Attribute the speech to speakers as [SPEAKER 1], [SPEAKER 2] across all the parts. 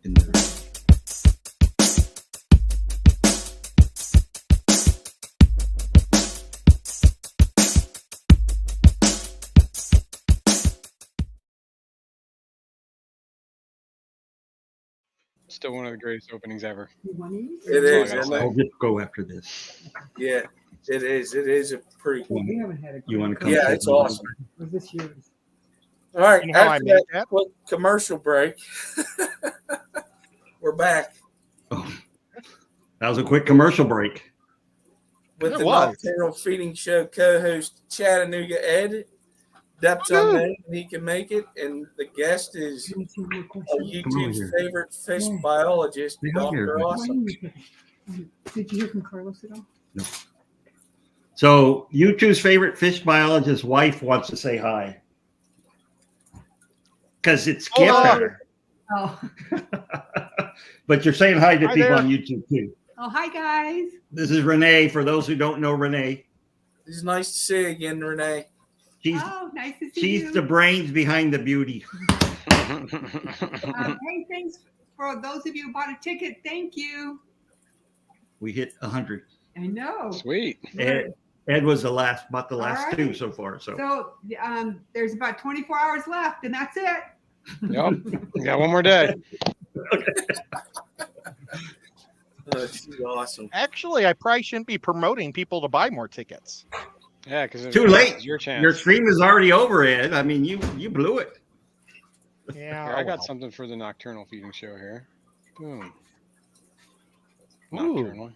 [SPEAKER 1] in there.
[SPEAKER 2] Still one of the greatest openings ever.
[SPEAKER 3] It is.
[SPEAKER 1] I'll just go after this.
[SPEAKER 3] Yeah, it is. It is a pretty cool.
[SPEAKER 4] We haven't had a
[SPEAKER 1] You want to come?
[SPEAKER 3] Yeah,
[SPEAKER 1] sit
[SPEAKER 3] it's
[SPEAKER 1] in?
[SPEAKER 3] awesome.
[SPEAKER 4] Was this yours?
[SPEAKER 3] All right,
[SPEAKER 2] You know how I
[SPEAKER 3] after
[SPEAKER 2] made
[SPEAKER 3] that
[SPEAKER 2] that?
[SPEAKER 3] quick commercial break, we're back
[SPEAKER 1] Oh, that was a quick commercial break.
[SPEAKER 3] with
[SPEAKER 2] It
[SPEAKER 3] the
[SPEAKER 2] was.
[SPEAKER 3] Nocturnal Feeding Show co-host Chattanooga Ed. Depth's
[SPEAKER 2] Woo.
[SPEAKER 3] unknown, he can make it, and the guest is
[SPEAKER 4] Can I see more
[SPEAKER 3] our
[SPEAKER 4] questions?
[SPEAKER 3] YouTube's
[SPEAKER 1] here.
[SPEAKER 3] favorite fish
[SPEAKER 4] Yeah.
[SPEAKER 3] biologist,
[SPEAKER 1] Stay out here.
[SPEAKER 3] Dr.
[SPEAKER 4] Why
[SPEAKER 3] Awesome.
[SPEAKER 4] didn't you- Did you hear from Carlos at all?
[SPEAKER 1] So, YouTube's favorite fish biologist's wife wants to say hi. Because it's Skipper.
[SPEAKER 4] Oh.
[SPEAKER 1] But you're saying hi to
[SPEAKER 2] Hi
[SPEAKER 1] people
[SPEAKER 2] there.
[SPEAKER 1] on YouTube too.
[SPEAKER 4] Oh, hi guys.
[SPEAKER 1] This is Renee. For those who don't know Renee,
[SPEAKER 3] It's nice to see you again, Renee.
[SPEAKER 1] she's
[SPEAKER 4] Oh, nice to see
[SPEAKER 1] she's
[SPEAKER 4] you.
[SPEAKER 1] the brains behind the beauty.
[SPEAKER 4] Hey, thanks for those of you who bought a ticket. Thank you.
[SPEAKER 1] We hit 100.
[SPEAKER 4] I know.
[SPEAKER 2] Sweet.
[SPEAKER 1] Ed was the last
[SPEAKER 4] right.
[SPEAKER 1] two so far. So
[SPEAKER 4] So there's about 24 hours left, and that's it.
[SPEAKER 2] Yep. We got one more day.
[SPEAKER 3] She's awesome.
[SPEAKER 5] Actually, I probably shouldn't be promoting people to buy more tickets.
[SPEAKER 2] Yeah, because
[SPEAKER 1] too late.
[SPEAKER 2] Your chance.
[SPEAKER 1] Your stream is already over, Ed. I mean, you blew it.
[SPEAKER 5] Yeah,
[SPEAKER 2] Here, I got something for the Nocturnal Feeding Show here. Boom.
[SPEAKER 5] Ooh.
[SPEAKER 2] Nocturnal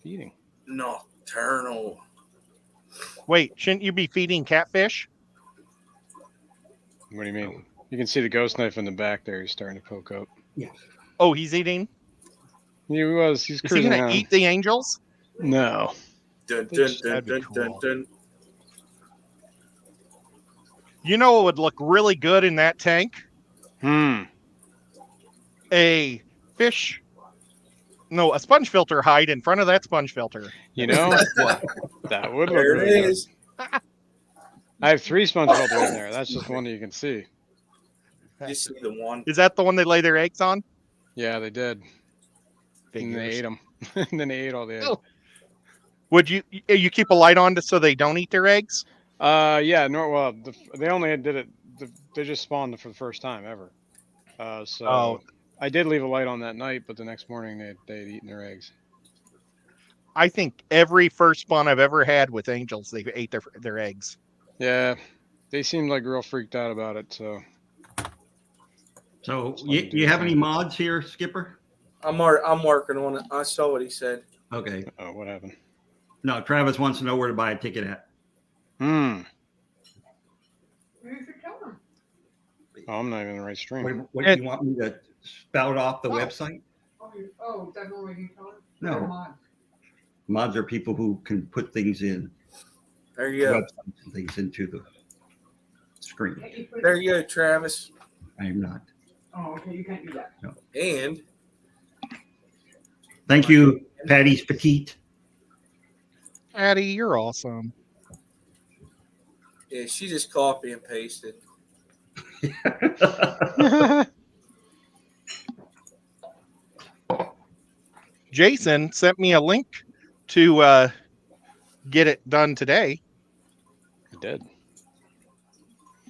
[SPEAKER 2] feeding.
[SPEAKER 3] Nocturnal.
[SPEAKER 5] Wait, shouldn't you be feeding catfish?
[SPEAKER 2] What do you mean? You can see the ghost knife in the back there. He's starting to poke up.
[SPEAKER 5] Oh, he's eating.
[SPEAKER 2] He was. He's
[SPEAKER 5] Is he
[SPEAKER 2] cruising
[SPEAKER 5] gonna
[SPEAKER 2] around.
[SPEAKER 5] eat the angels?
[SPEAKER 2] No.
[SPEAKER 3] Dun, dun, dun,
[SPEAKER 5] That'd be
[SPEAKER 3] dun, dun,
[SPEAKER 5] cool.
[SPEAKER 3] dun.
[SPEAKER 5] You know what would look really good in that tank? A fish. No, a sponge filter hide in front of that sponge filter.
[SPEAKER 2] You know, that would look
[SPEAKER 3] There
[SPEAKER 2] really
[SPEAKER 3] it
[SPEAKER 2] good.
[SPEAKER 3] is.
[SPEAKER 2] I have 3 sponge filters in there. That's just one that you can see.
[SPEAKER 3] You see the one.
[SPEAKER 5] Is that the one they lay their eggs on?
[SPEAKER 2] Yeah, they did. And they
[SPEAKER 5] Figures.
[SPEAKER 2] ate them. And then they ate all the eggs.
[SPEAKER 5] Oh. Would you keep a light on so they don't eat their eggs?
[SPEAKER 2] Yeah, they only did it. They just spawned for the first time ever. So I did leave a light on that night, but the next morning they'd eaten their eggs.
[SPEAKER 5] I think every first spawn I've ever had with angels, they ate their eggs.
[SPEAKER 2] Yeah, they seemed like real freaked out about it. So
[SPEAKER 1] you have any mods here, Skipper?
[SPEAKER 3] I'm working on it. I saw what he said.
[SPEAKER 1] Okay.
[SPEAKER 2] oh, what happened?
[SPEAKER 1] No, Travis wants to know where to buy a ticket at.
[SPEAKER 2] Oh,
[SPEAKER 4] Where's your camera?
[SPEAKER 2] I'm not even in the right stream.
[SPEAKER 1] What do you want me to spout off the website?
[SPEAKER 4] Oh, that's not what you call it?
[SPEAKER 1] No. Mods are people who can put things in,
[SPEAKER 3] There you go.
[SPEAKER 1] websites and things into the screen.
[SPEAKER 3] There you go, Travis.
[SPEAKER 1] I am not.
[SPEAKER 4] Oh, okay, you can't do that.
[SPEAKER 3] And
[SPEAKER 1] Thank you, Patty's Petite.
[SPEAKER 5] Addie, you're awesome.
[SPEAKER 3] yeah, she just copy and pasted.
[SPEAKER 5] Jason sent me a link to get it done today.
[SPEAKER 2] I did.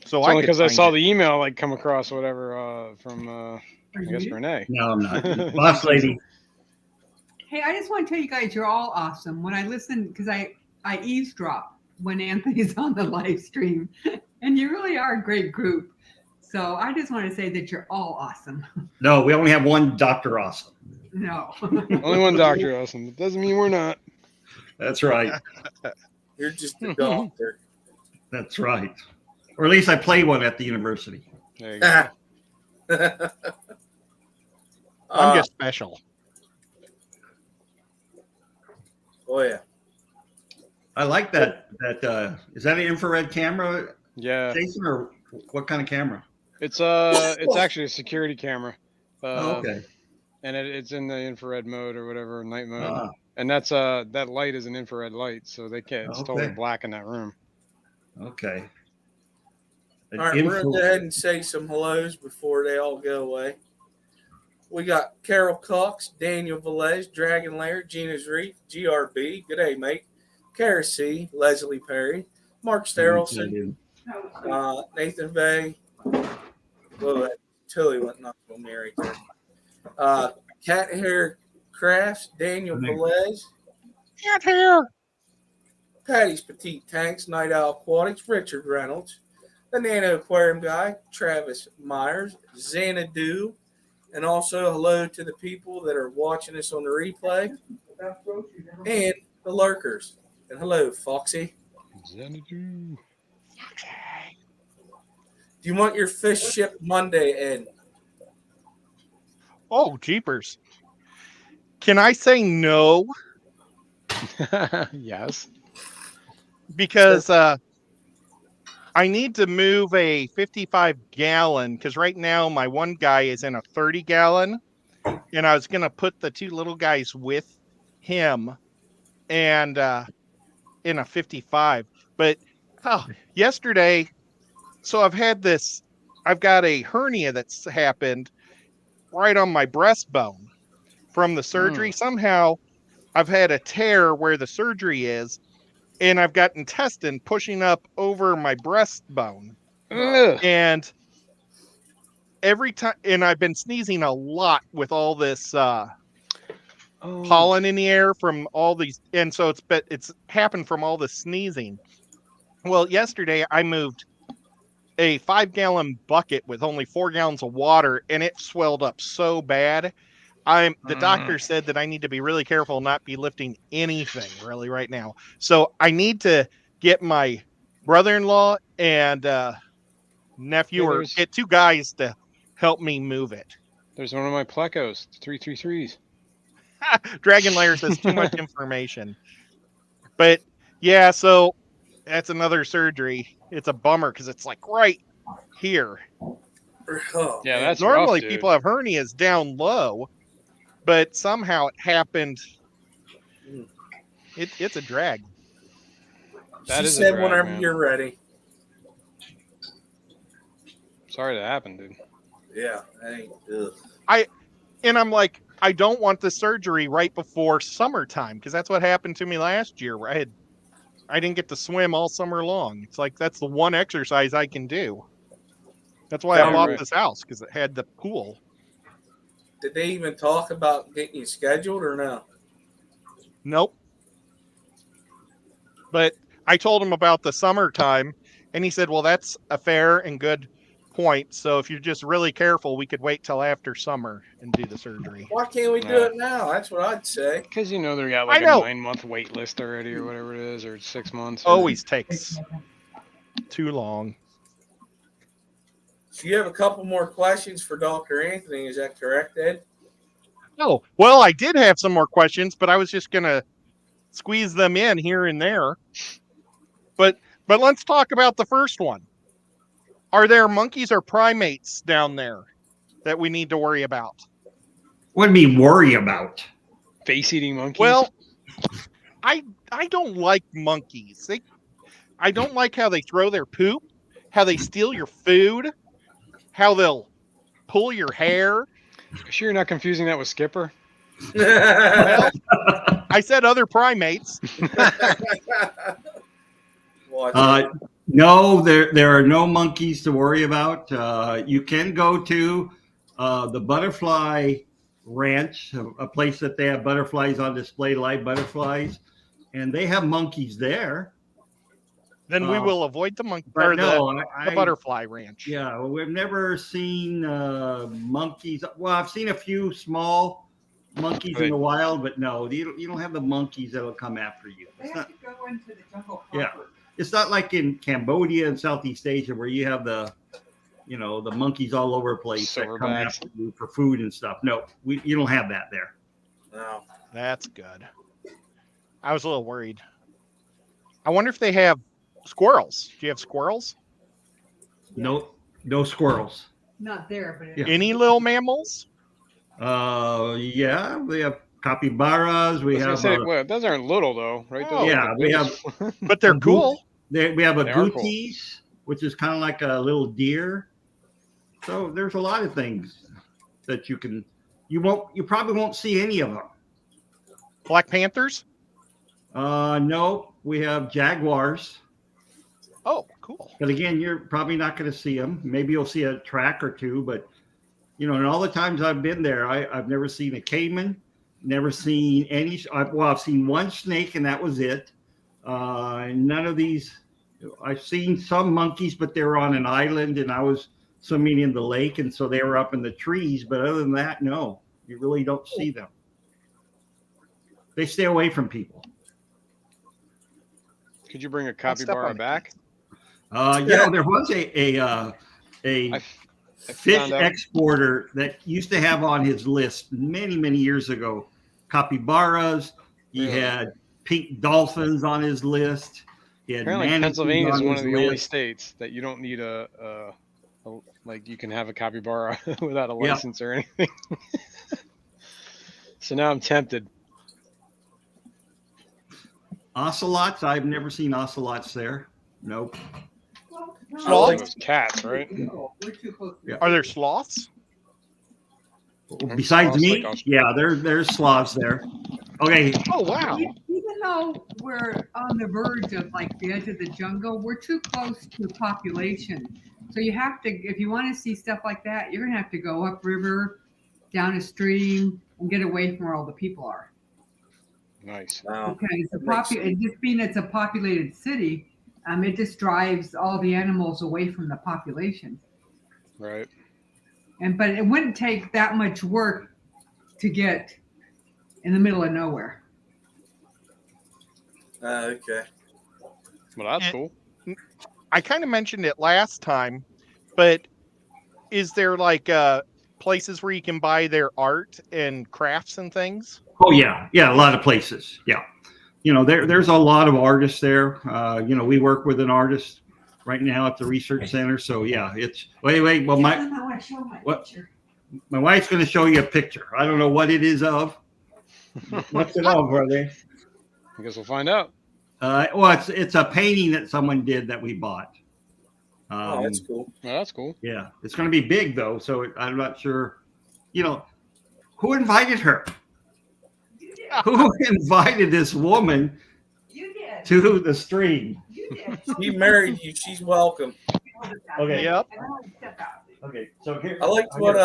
[SPEAKER 5] So
[SPEAKER 2] It's
[SPEAKER 5] I
[SPEAKER 2] only
[SPEAKER 5] could
[SPEAKER 2] because I
[SPEAKER 5] find
[SPEAKER 2] saw
[SPEAKER 5] it.
[SPEAKER 2] the email come across or whatever from I guess Renee.
[SPEAKER 1] No, I'm not. Boss lady.
[SPEAKER 4] Hey, I just want to tell you guys, you're all awesome. When I listen, because I eavesdrop when Anthony's on the live stream, and you really are a great group. So I just want to say that you're all awesome.
[SPEAKER 1] No, we only have one Dr. Awesome.
[SPEAKER 4] No.
[SPEAKER 2] Only one doctor, awesome. It doesn't mean we're not.
[SPEAKER 1] That's right.
[SPEAKER 3] You're just the doctor.
[SPEAKER 1] That's right. Or at least I play one at the university.
[SPEAKER 2] There you go.
[SPEAKER 5] I'm just special.
[SPEAKER 3] Oh yeah.
[SPEAKER 1] I like that. Is that an infrared camera,
[SPEAKER 2] Yeah,
[SPEAKER 1] Jason, or what kind of camera?
[SPEAKER 2] it's actually a security camera.
[SPEAKER 1] Okay.
[SPEAKER 2] And it's in the infrared mode or whatever, night mode.
[SPEAKER 1] Ah,
[SPEAKER 2] And that light is an infrared light, so they can't. It's totally
[SPEAKER 1] Okay.
[SPEAKER 2] black in that room.
[SPEAKER 1] okay.
[SPEAKER 3] All right, we're gonna go ahead and say some hellos before they all go away. We got Carol Cox, Daniel Velez, Dragon Lair, Gina's Reef, GRB. Good day, mate. Kara C, Leslie Perry, Mark Sterelson, Nathan Bay. Whoa, that Tilly went knocked on me right there. Cat Hair Crafts, Daniel Velez,
[SPEAKER 5] Cat hair.
[SPEAKER 3] Patty's Petite Tanks, Night Owl Aquatics, Richard Reynolds, the Nano Aquarium Guy, Travis Myers, Xanadu, and also hello to the people that are watching us on the replay and the lurkers. And hello, Foxy.
[SPEAKER 2] Xanadu.
[SPEAKER 3] Do you want your fish shipped Monday, Ed?
[SPEAKER 5] Oh, jeepers. Can I say no?
[SPEAKER 2] Yes.
[SPEAKER 5] Because I need to move a 55-gallon because right now my one guy is in a 30-gallon, and I was going to put the two little guys with him and in a 55. But yesterday, so I've got a hernia that's happened right on my breastbone from the surgery. Somehow I've had a tear where the surgery is, and I've got intestine pushing up over my breastbone. And every time, and I've been sneezing a lot with all this pollen in the air from all these, and so it's happened from all the sneezing. Well, yesterday I moved a 5-gallon bucket with only 4 gallons of water, and it swelled up so bad. The doctor said that I need to be really careful, not be lifting anything really right now. So I need to get my brother-in-law and nephew or get 2 guys to help me move it.
[SPEAKER 2] There's one of my plecos, 333s.
[SPEAKER 5] Dragon Lair says too much information. But yeah, so that's another surgery. It's a bummer because it's like right here.
[SPEAKER 3] Oh,
[SPEAKER 2] Yeah, that's
[SPEAKER 5] normally
[SPEAKER 2] rough,
[SPEAKER 5] people have hernias down low, but somehow it happened. It's a drag.
[SPEAKER 3] She said whenever you're ready.
[SPEAKER 2] Sorry that happened, dude.
[SPEAKER 3] Yeah.
[SPEAKER 5] I'm like, I don't want the surgery right before summertime because that's what happened to me last year. Where I didn't get to swim all summer long. It's like that's the one exercise I can do. That's why I bought this house, because it had the pool.
[SPEAKER 3] Did they even talk about getting you scheduled or no?
[SPEAKER 5] Nope. But I told him about the summertime, and he said, well, that's a fair and good point. So if you're just really careful, we could wait till after summer and do the surgery.
[SPEAKER 3] Why can't we do it now? That's what I'd say.
[SPEAKER 2] Because they got like a 9-month wait list already or whatever it is, or 6 months.
[SPEAKER 5] Always takes too long.
[SPEAKER 3] So you have a couple more questions for Dr. Anthony. Is that correct, Ed?
[SPEAKER 5] Oh, well, I did have some more questions, but I was just going to squeeze them in here and there. But let's talk about the first one. Are there monkeys or primates down there that we need to worry about?
[SPEAKER 1] What do you mean worry about?
[SPEAKER 2] Face-eating monkeys?
[SPEAKER 5] Well, I don't like monkeys. I don't like how they throw their poop, how they steal your food, how they'll pull your hair.
[SPEAKER 2] You sure you're not confusing that with Skipper?
[SPEAKER 5] Well, I said other primates.
[SPEAKER 1] No, there are no monkeys to worry about. You can go to the butterfly ranch, a place that they have butterflies on display, live butterflies, and they have monkeys there.
[SPEAKER 5] Then we will avoid the monkey
[SPEAKER 1] or
[SPEAKER 5] the butterfly ranch.
[SPEAKER 1] Yeah, well, we've never seen monkeys. Well, I've seen a few small monkeys in the wild, but no, you don't have the monkeys that'll come after you.
[SPEAKER 4] They have to go into the jungle proper.
[SPEAKER 1] Yeah, it's not like in Cambodia and Southeast Asia where you have the monkeys all over the place that come after you for food and stuff. No, you don't have that there.
[SPEAKER 3] No,
[SPEAKER 5] that's good. I was a little worried. I wonder if they have squirrels. Do you have squirrels?
[SPEAKER 1] No squirrels.
[SPEAKER 4] Not there, but
[SPEAKER 5] any little mammals?
[SPEAKER 1] Yeah, we have capybaras. We have.
[SPEAKER 2] Well, those aren't little though, right?
[SPEAKER 5] Oh,
[SPEAKER 1] yeah, we have.
[SPEAKER 5] But they're cool.
[SPEAKER 1] We have agoutis, which is kind of like a little deer. So there's a lot of things that you can You probably won't see any of them.
[SPEAKER 5] Black Panthers?
[SPEAKER 1] No, we have jaguars.
[SPEAKER 5] Oh, cool.
[SPEAKER 1] But again, you're probably not going to see them. Maybe you'll see a track or two, but and all the times I've been there, I've never seen a caiman, never seen any. I've seen one snake, and that was it. None of these. I've seen some monkeys, but they were on an island, and I was swimming in the lake, and so they were up in the trees. But other than that, no, you really don't see them. They stay away from people.
[SPEAKER 2] Could you bring a capybara back?
[SPEAKER 1] There was a fish exporter that used to have on his list many, many years ago capybaras. He had pink dolphins on his list. He had
[SPEAKER 2] Apparently, Pennsylvania is one of the only
[SPEAKER 1] list.
[SPEAKER 2] states that you don't need like you can have a capybara without a license or anything. So now I'm tempted.
[SPEAKER 1] Ocelots, I've never seen ocelots there. Nope.
[SPEAKER 2] Sloths? Cats, right?
[SPEAKER 4] No, we're too close.
[SPEAKER 5] Are there sloths?
[SPEAKER 1] Besides
[SPEAKER 2] Sloths
[SPEAKER 1] me,
[SPEAKER 2] like
[SPEAKER 1] there's sloths there. Okay.
[SPEAKER 5] Oh, wow.
[SPEAKER 4] Even though we're on the verge of like the edge of the jungle, we're too close to population. So you have to, if you want to see stuff like that, you're gonna have to go upriver, down a stream, and get away from where all the people are.
[SPEAKER 2] Nice.
[SPEAKER 3] Wow.
[SPEAKER 4] Okay, it just being it's a populated city, it just drives all the animals away from the population.
[SPEAKER 2] Right.
[SPEAKER 4] But it wouldn't take that much work to get in the middle of nowhere.
[SPEAKER 3] Okay.
[SPEAKER 2] Well, that's cool.
[SPEAKER 5] I kind of mentioned it last time, but is there like places where you can buy their art and crafts and things?
[SPEAKER 1] Oh yeah, a lot of places. Yeah, there's a lot of artists there. We work with an artist right now at the research center. So yeah, it's wait. Well, my wife's going to show you a picture. I don't know what it is of. What's it of, brother?
[SPEAKER 2] I guess we'll find out.
[SPEAKER 1] It's a painting that someone did that we bought.
[SPEAKER 3] Oh, that's cool.
[SPEAKER 2] Oh, that's cool.
[SPEAKER 1] Yeah, it's going to be big though, so I'm not sure. Who invited her? Who invited this woman to the stream?
[SPEAKER 3] She married you. She's welcome.
[SPEAKER 1] Okay.
[SPEAKER 5] Yep.
[SPEAKER 1] Okay. So here.
[SPEAKER 3] I liked what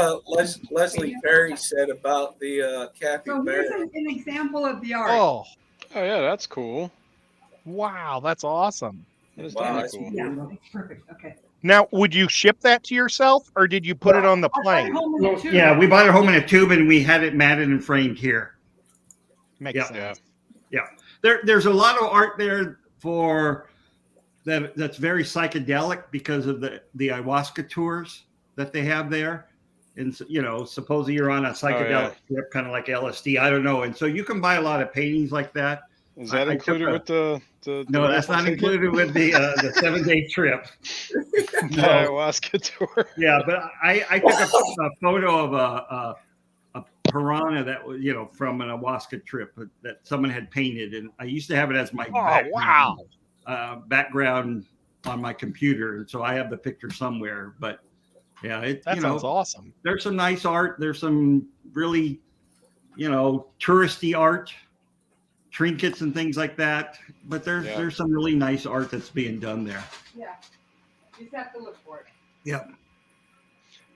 [SPEAKER 3] Leslie Perry said about the
[SPEAKER 4] So here's
[SPEAKER 3] capybara.
[SPEAKER 4] an example of the art.
[SPEAKER 5] Oh,
[SPEAKER 2] yeah, that's cool.
[SPEAKER 5] wow. That's awesome.
[SPEAKER 2] That is
[SPEAKER 3] Wow,
[SPEAKER 2] totally
[SPEAKER 3] that's
[SPEAKER 2] cool.
[SPEAKER 4] Yeah, it's perfect. Okay.
[SPEAKER 5] Now, would you ship that to yourself or did you put it on the plane?
[SPEAKER 1] Yeah, we bought it home in a tube and we had it matted and framed here.
[SPEAKER 5] Makes
[SPEAKER 1] Yeah.
[SPEAKER 5] sense.
[SPEAKER 1] There's a lot of art there that's very psychedelic because of the ayahuasca tours that they have there. And supposedly you're on a psychedelic trip, kind of like LSD. I don't know. And so you can buy a lot of paintings like that.
[SPEAKER 2] Is that included with the
[SPEAKER 1] No, that's not included with the 7-day trip.
[SPEAKER 2] The ayahuasca tour?
[SPEAKER 1] Yeah, but I took a photo of a piranha that was, from an ayahuasca trip that someone had painted, and I used to have it as my background on my computer, and so I have the picture somewhere. But yeah,
[SPEAKER 5] that sounds awesome.
[SPEAKER 1] There's some nice art. There's some really, touristy art, trinkets and things like that. But there's some really nice art that's being done there.
[SPEAKER 4] Yeah, you just have to look for it.
[SPEAKER 1] Yeah.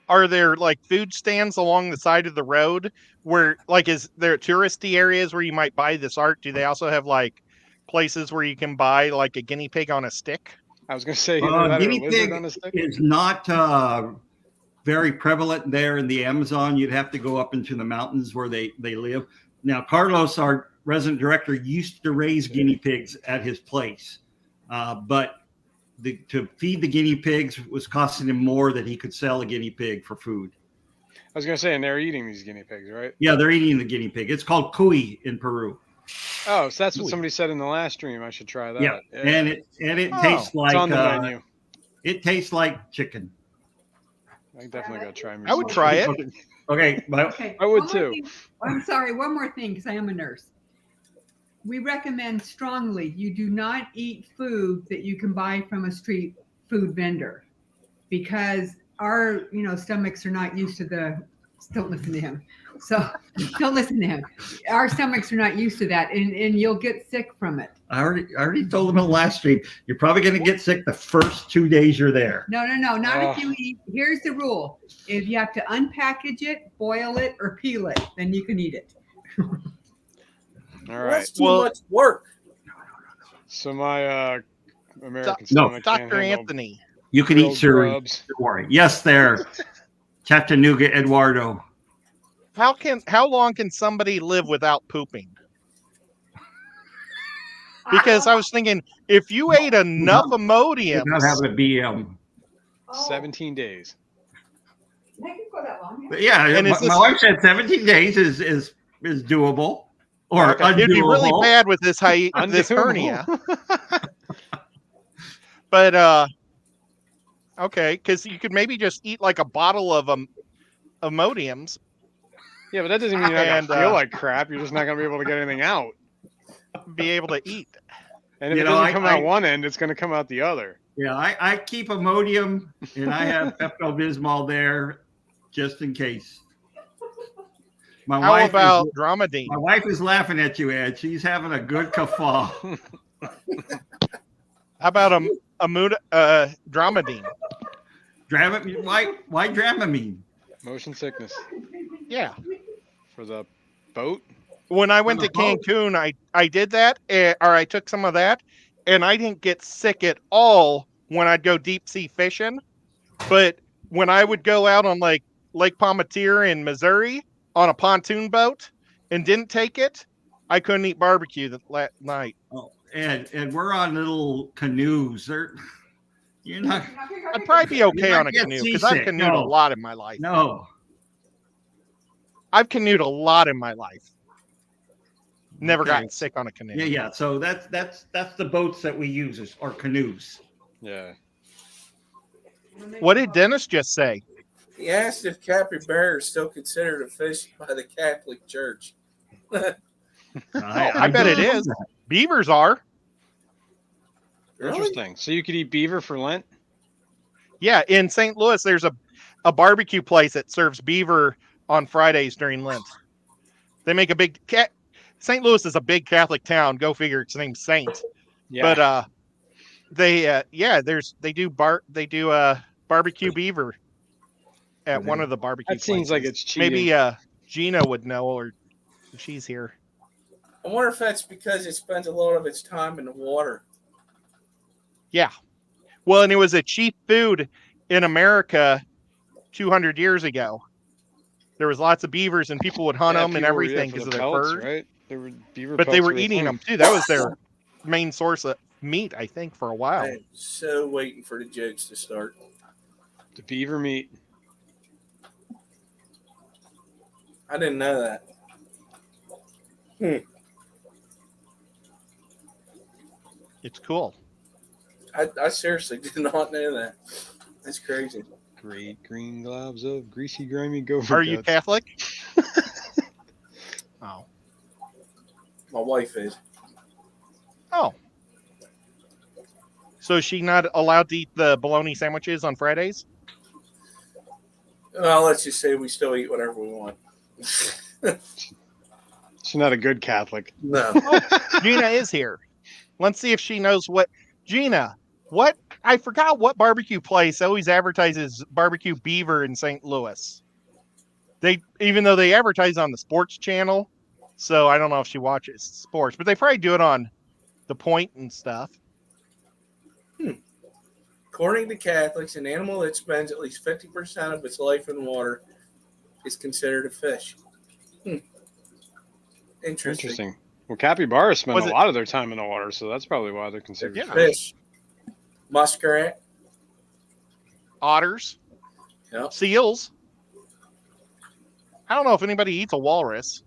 [SPEAKER 5] Are there like food stands along the side of the road where is there touristy areas where you might buy this art? Do they also have like places where you can buy like a guinea pig on a stick?
[SPEAKER 2] I was going to say, either that or a
[SPEAKER 1] guinea
[SPEAKER 2] lizard
[SPEAKER 1] pig
[SPEAKER 2] on a stick.
[SPEAKER 1] is not very prevalent there in the Amazon. You'd have to go up into the mountains where they live. Now, Carlos, our resident director, used to raise guinea pigs at his place, but to feed the guinea pigs was costing him more than he could sell a guinea pig for food.
[SPEAKER 2] I was going to say, and they're eating these guinea pigs, right?
[SPEAKER 1] Yeah, they're eating the guinea pig. It's called cuy in Peru.
[SPEAKER 2] Oh, so that's what somebody said in the last stream. I should try that.
[SPEAKER 1] Yeah, and it tastes like
[SPEAKER 2] it's on the menu.
[SPEAKER 1] It tastes like chicken.
[SPEAKER 2] I definitely got to try.
[SPEAKER 5] I would try it.
[SPEAKER 1] Okay,
[SPEAKER 2] I would too.
[SPEAKER 4] I'm sorry. One more thing, because I am a nurse. We recommend strongly you do not eat food that you can buy from a street food vendor, because our stomachs are not used to the Don't listen to him. So don't listen to him. Our stomachs are not used to that, and you'll get sick from it.
[SPEAKER 1] I already told them in the last stream. You're probably going to get sick the first 2 days you're there.
[SPEAKER 4] No, not if you eat. Here's the rule: if you have to unpackage it, boil it, or peel it, then you can eat it.
[SPEAKER 2] All right.
[SPEAKER 3] That's too much work.
[SPEAKER 2] So my American
[SPEAKER 1] No,
[SPEAKER 2] stomach can't
[SPEAKER 5] Dr.
[SPEAKER 2] handle
[SPEAKER 5] Anthony.
[SPEAKER 1] You can eat
[SPEAKER 2] grilled
[SPEAKER 1] cereal.
[SPEAKER 2] grubs.
[SPEAKER 1] Don't worry. Yes, there, Chattanooga Eduardo.
[SPEAKER 5] How long can somebody live without pooping? Because I was thinking, if you ate enough Imodiums,
[SPEAKER 1] Without having a BM.
[SPEAKER 2] 17 days.
[SPEAKER 4] Make it go that long.
[SPEAKER 1] But yeah,
[SPEAKER 5] And
[SPEAKER 1] my wife said 17 days is doable or
[SPEAKER 2] Okay.
[SPEAKER 1] undoable.
[SPEAKER 5] it'd be really bad with this this hernia. But okay, because you could maybe just eat like a bottle of Imodiums.
[SPEAKER 2] Yeah, but that doesn't mean you're not
[SPEAKER 5] And,
[SPEAKER 2] gonna feel like crap. You're just not gonna be able to get anything out.
[SPEAKER 5] Be able to eat.
[SPEAKER 2] And if
[SPEAKER 1] You
[SPEAKER 2] it
[SPEAKER 1] know,
[SPEAKER 2] doesn't come out
[SPEAKER 1] I-
[SPEAKER 2] one end, it's gonna come out the other.
[SPEAKER 1] Yeah, I keep Imodium and I have Pepto-Bismol there just in case. My
[SPEAKER 5] How
[SPEAKER 1] wife
[SPEAKER 5] about
[SPEAKER 1] is,
[SPEAKER 5] Dramamine?
[SPEAKER 1] my wife is laughing at you, Ed. She's having a good guffaw.
[SPEAKER 5] How about Dramamine?
[SPEAKER 1] Dramamine? Why Dramamine?
[SPEAKER 2] Motion sickness
[SPEAKER 5] Yeah.
[SPEAKER 2] for the boat.
[SPEAKER 5] When I went
[SPEAKER 1] On
[SPEAKER 5] to
[SPEAKER 1] the boat.
[SPEAKER 5] Cancun, I did that, or I took some of that, and I didn't get sick at all when I'd go deep sea fishing. But when I would go out on like Lake Palmatier in Missouri on a pontoon boat and didn't take it, I couldn't eat barbecue that night.
[SPEAKER 1] Oh, and we're on little canoes. You're not.
[SPEAKER 5] I'd probably be okay
[SPEAKER 1] You
[SPEAKER 5] on
[SPEAKER 1] might
[SPEAKER 5] a
[SPEAKER 1] get
[SPEAKER 5] canoe because I've
[SPEAKER 1] seasick.
[SPEAKER 5] canoed
[SPEAKER 1] No.
[SPEAKER 5] a lot in my life.
[SPEAKER 1] No.
[SPEAKER 5] I've canoed a lot in my life. Never
[SPEAKER 1] Okay.
[SPEAKER 5] gotten sick on a canoe.
[SPEAKER 1] Yeah. So that's the boats that we use or canoes.
[SPEAKER 2] Yeah.
[SPEAKER 5] What did Dennis just say?
[SPEAKER 3] He asked if capybara is still considered a fish by the Catholic Church.
[SPEAKER 5] I bet it
[SPEAKER 1] don't know
[SPEAKER 5] is.
[SPEAKER 1] that.
[SPEAKER 5] Beavers are.
[SPEAKER 3] Really?
[SPEAKER 2] Interesting. So you could eat beaver for Lent?
[SPEAKER 5] Yeah, in St. Louis, there's a barbecue place that serves beaver on Fridays during Lent. They make a big St. Louis is a big Catholic town. Go figure. It's named Saint.
[SPEAKER 2] Yeah.
[SPEAKER 5] But they do barbecue beaver at one of the barbecue.
[SPEAKER 2] that seems like
[SPEAKER 5] places.
[SPEAKER 2] it's cheating.
[SPEAKER 5] Maybe Gina would know, or she's here.
[SPEAKER 3] I wonder if that's because it spends a lot of its time in the water.
[SPEAKER 5] Yeah. Well, and it was a cheap food in America 200 years ago. There was lots of beavers, and people would hunt
[SPEAKER 2] Yeah,
[SPEAKER 5] them and
[SPEAKER 2] people were-
[SPEAKER 5] everything
[SPEAKER 2] for
[SPEAKER 5] because
[SPEAKER 2] the
[SPEAKER 5] of their
[SPEAKER 2] pelts,
[SPEAKER 5] fur.
[SPEAKER 2] right? They were beaver
[SPEAKER 5] But they
[SPEAKER 2] pelts
[SPEAKER 5] were
[SPEAKER 2] for the
[SPEAKER 5] eating
[SPEAKER 2] food.
[SPEAKER 5] them too. That was their main source of meat, I think, for a while.
[SPEAKER 3] I am so waiting for the jokes to start.
[SPEAKER 2] The beaver meat.
[SPEAKER 3] I didn't know that.
[SPEAKER 5] It's cool.
[SPEAKER 3] I seriously did not know that. That's crazy.
[SPEAKER 2] Great green globs of greasy, grimy gopher
[SPEAKER 5] Are you
[SPEAKER 2] guts.
[SPEAKER 5] Catholic? Oh.
[SPEAKER 3] My wife is.
[SPEAKER 5] Oh. So is she not allowed to eat the bologna sandwiches on Fridays?
[SPEAKER 3] Well, let's just say we still eat whatever we want.
[SPEAKER 2] She's not a good Catholic.
[SPEAKER 3] No.
[SPEAKER 5] Gina is here. Let's see if she knows what. Gina, what? I forgot what barbecue place always advertises barbecue beaver in St. Louis. Even though they advertise on the sports channel, so I don't know if she watches sports, but they probably do it on The Point and stuff.
[SPEAKER 3] According to Catholics, an animal that spends at least 50% of its life in water is considered a fish. Interesting.
[SPEAKER 2] Well, capybaras spend
[SPEAKER 5] Was
[SPEAKER 2] a
[SPEAKER 5] it-
[SPEAKER 2] lot of their time in the water, so that's probably why they're considered
[SPEAKER 5] Yeah.
[SPEAKER 2] fish.
[SPEAKER 3] Fish. Muskrat.
[SPEAKER 5] Otters,
[SPEAKER 3] Yep.
[SPEAKER 5] seals. I don't know if anybody eats a walrus.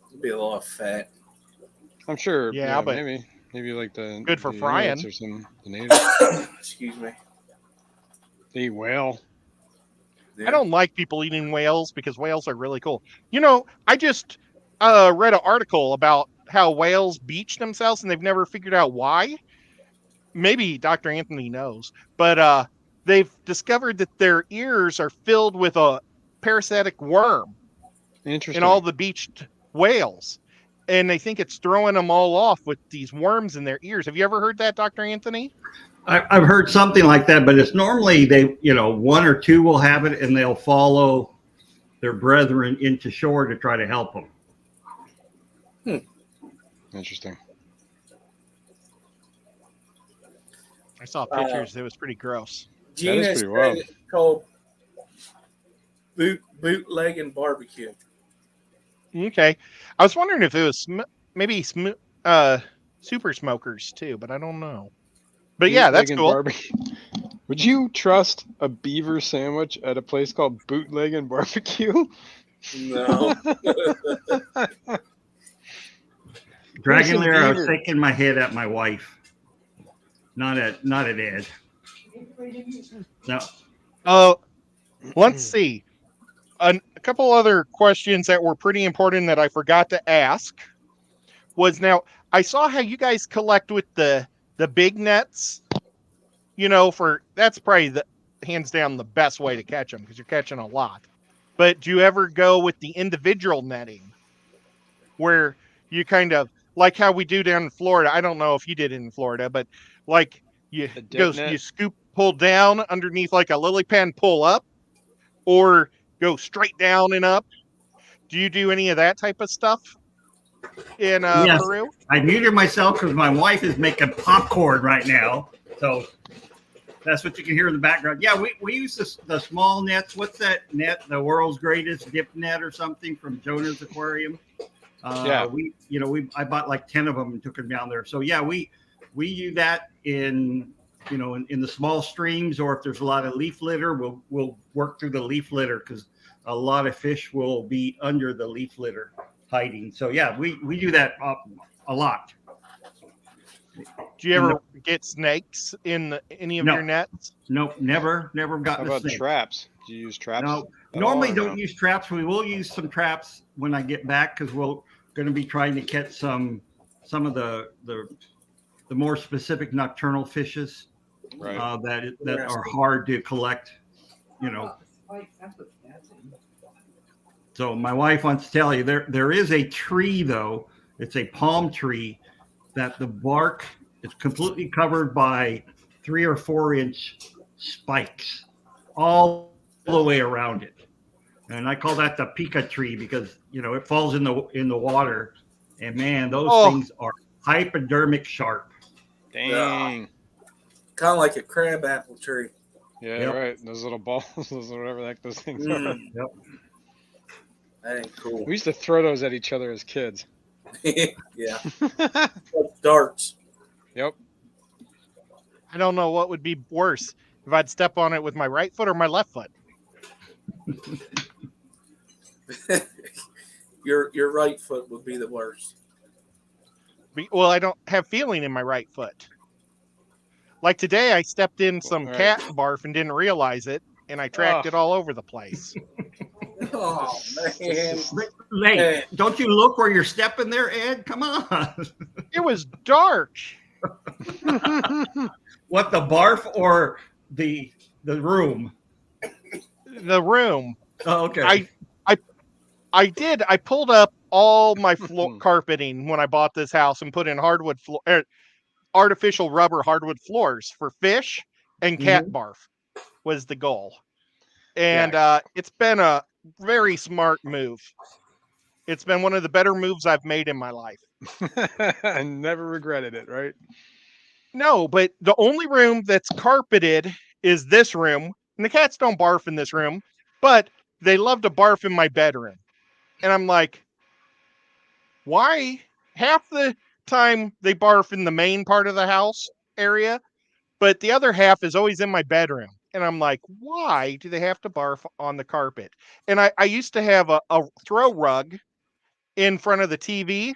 [SPEAKER 3] It'd be a lot of fat.
[SPEAKER 2] I'm sure.
[SPEAKER 5] Yeah, but
[SPEAKER 2] maybe like the
[SPEAKER 5] good for
[SPEAKER 2] the
[SPEAKER 5] frying.
[SPEAKER 2] Inuits or some the natives.
[SPEAKER 3] Excuse me.
[SPEAKER 2] They eat whale.
[SPEAKER 3] Yeah.
[SPEAKER 5] I don't like people eating whales because whales are really cool. You know, I just read an article about how whales beach themselves and they've never figured out why. Maybe Dr. Anthony knows, but they've discovered that their ears are filled with parasitic worm
[SPEAKER 2] Interesting.
[SPEAKER 5] in all the beached whales. And they think it's throwing them all off with these worms in their ears. Have you ever heard that, Dr. Anthony?
[SPEAKER 1] I've heard something like that, but it's normally one or two will have it and they'll follow their brethren into shore to try to help them.
[SPEAKER 2] Interesting.
[SPEAKER 5] I saw pictures. It was pretty gross.
[SPEAKER 3] Gina
[SPEAKER 2] pretty
[SPEAKER 3] said
[SPEAKER 2] wild.
[SPEAKER 3] it's called bootleg and barbecue.
[SPEAKER 5] Okay. I was wondering if it was maybe super smokers too, but I don't know. But yeah, that's
[SPEAKER 2] Bootleg and
[SPEAKER 5] cool.
[SPEAKER 2] barbecue. Would you trust a beaver sandwich at a place called Bootleg and Barbecue?
[SPEAKER 3] No.
[SPEAKER 1] Dragon Lair, I was
[SPEAKER 2] beaver.
[SPEAKER 1] shaking my head at my wife, not at Ed. No.
[SPEAKER 5] Let's see. A couple other questions that were pretty important that I forgot to ask was, now I saw how you guys collect with the big nets. That's probably hands down the best way to catch them because you're catching a lot. But do you ever go with the individual netting where you kind of like how we do down in Florida? I don't know if you did it in Florida, but like you scoop, pull down underneath like a lily pad, pull up, or go straight down and up. Do you do any of that type of stuff in
[SPEAKER 1] Yes.
[SPEAKER 5] Peru?
[SPEAKER 1] I muted myself because my wife is making popcorn right now. So that's what you can hear in the background. Yeah, we use the small nets. What's that net? The world's greatest dip net or something from Jonah's Aquarium.
[SPEAKER 2] Yeah.
[SPEAKER 1] I bought like 10 of them and took them down there. So yeah, we use that in the small streams, or if there's a lot of leaf litter, we'll work through the leaf litter because a lot of fish will be under the leaf litter hiding. So yeah, we do that a lot.
[SPEAKER 5] Do you ever get snakes in any of your nets?
[SPEAKER 1] Nope, never
[SPEAKER 2] How
[SPEAKER 1] gotten a
[SPEAKER 2] about
[SPEAKER 1] snake.
[SPEAKER 2] traps? Do you use traps?
[SPEAKER 1] No,
[SPEAKER 2] at
[SPEAKER 1] normally
[SPEAKER 2] all, or
[SPEAKER 1] don't
[SPEAKER 2] no?
[SPEAKER 1] use traps. We will use some traps when I get back because we're going to be trying to catch some of the more specific nocturnal fishes
[SPEAKER 2] Right.
[SPEAKER 1] that are hard to collect. So my wife wants to tell you there is a tree though. It's a palm tree that the bark is completely covered by 3 or 4 inch spikes all the way around it. And I call that the pica tree because it falls in the water, and man, those things are hypodermic sharp.
[SPEAKER 2] Dang.
[SPEAKER 3] Kind of like a crab apple tree.
[SPEAKER 2] Yeah,
[SPEAKER 1] Yep.
[SPEAKER 2] right. Those little balls, those whatever the heck those things are.
[SPEAKER 3] Mm,
[SPEAKER 1] Yep.
[SPEAKER 3] that ain't cool.
[SPEAKER 2] We used to throw those at each other as kids.
[SPEAKER 3] Yeah. Like darts.
[SPEAKER 2] Yep.
[SPEAKER 5] I don't know what would be worse, if I'd step on it with my right foot or my left foot.
[SPEAKER 3] Your right foot would be the worst.
[SPEAKER 5] Well, I don't have feeling in my right foot. Like today, I stepped in some
[SPEAKER 2] Right.
[SPEAKER 5] cat barf and didn't realize it, and I tracked it all over the place.
[SPEAKER 3] Oh man.
[SPEAKER 1] Hey, don't you look where you're stepping there, Ed? Come on.
[SPEAKER 5] It was dark.
[SPEAKER 1] What, the barf or the room?
[SPEAKER 5] The room.
[SPEAKER 1] Oh, okay.
[SPEAKER 5] I pulled up all my carpeting when I bought this house and put in artificial rubber hardwood floors for fish and cat barf was the goal. And it's been a very smart move. It's been one of the better moves I've made in my life.
[SPEAKER 2] I never regretted it, right?
[SPEAKER 5] No, but the only room that's carpeted is this room. And the cats don't barf in this room, but they love to barf in my bedroom. And I'm like, why? Half the time they barf in the main part of the house area, but the other half is always in my bedroom. And I'm like, why do they have to barf on the carpet? And I used to have a throw rug in front of the TV,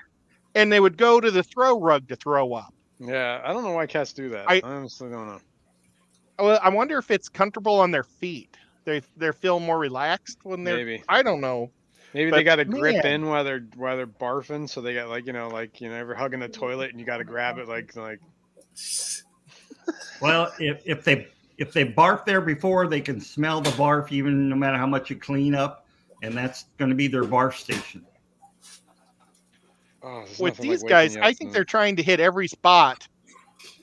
[SPEAKER 5] and they would go to the throw rug to throw up.
[SPEAKER 2] Yeah, I don't know why cats do that. I honestly don't know.
[SPEAKER 5] Well, I wonder if it's comfortable on their feet. They feel more relaxed when they're.
[SPEAKER 2] Maybe.
[SPEAKER 5] I don't know.
[SPEAKER 2] Maybe
[SPEAKER 5] But
[SPEAKER 2] they got to grip
[SPEAKER 5] man.
[SPEAKER 2] in while they're barfing, so they got ever hugging the toilet and you got to grab it like.
[SPEAKER 1] Well, if they if they barf there before, they can smell the barf even no matter how much you clean up, and that's going to be their barf station.
[SPEAKER 2] Oh, there's
[SPEAKER 5] With
[SPEAKER 2] nothing like
[SPEAKER 5] these
[SPEAKER 2] waking
[SPEAKER 5] guys,
[SPEAKER 2] you
[SPEAKER 5] I
[SPEAKER 2] up
[SPEAKER 5] think
[SPEAKER 2] in
[SPEAKER 5] they're trying to hit every spot.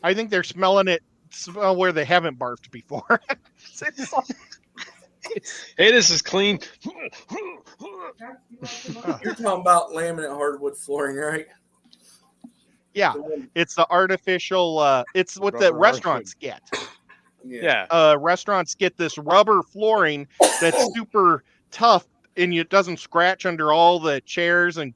[SPEAKER 5] I think they're smelling where they haven't barfed before.
[SPEAKER 2] Hey, this is clean.
[SPEAKER 3] You're talking about laminate hardwood flooring, right?
[SPEAKER 5] Yeah, it's the artificial. It's what the
[SPEAKER 2] Rubber
[SPEAKER 5] restaurants get.
[SPEAKER 2] Yeah.
[SPEAKER 5] Restaurants get this rubber flooring that's super tough, and it doesn't scratch under all the chairs and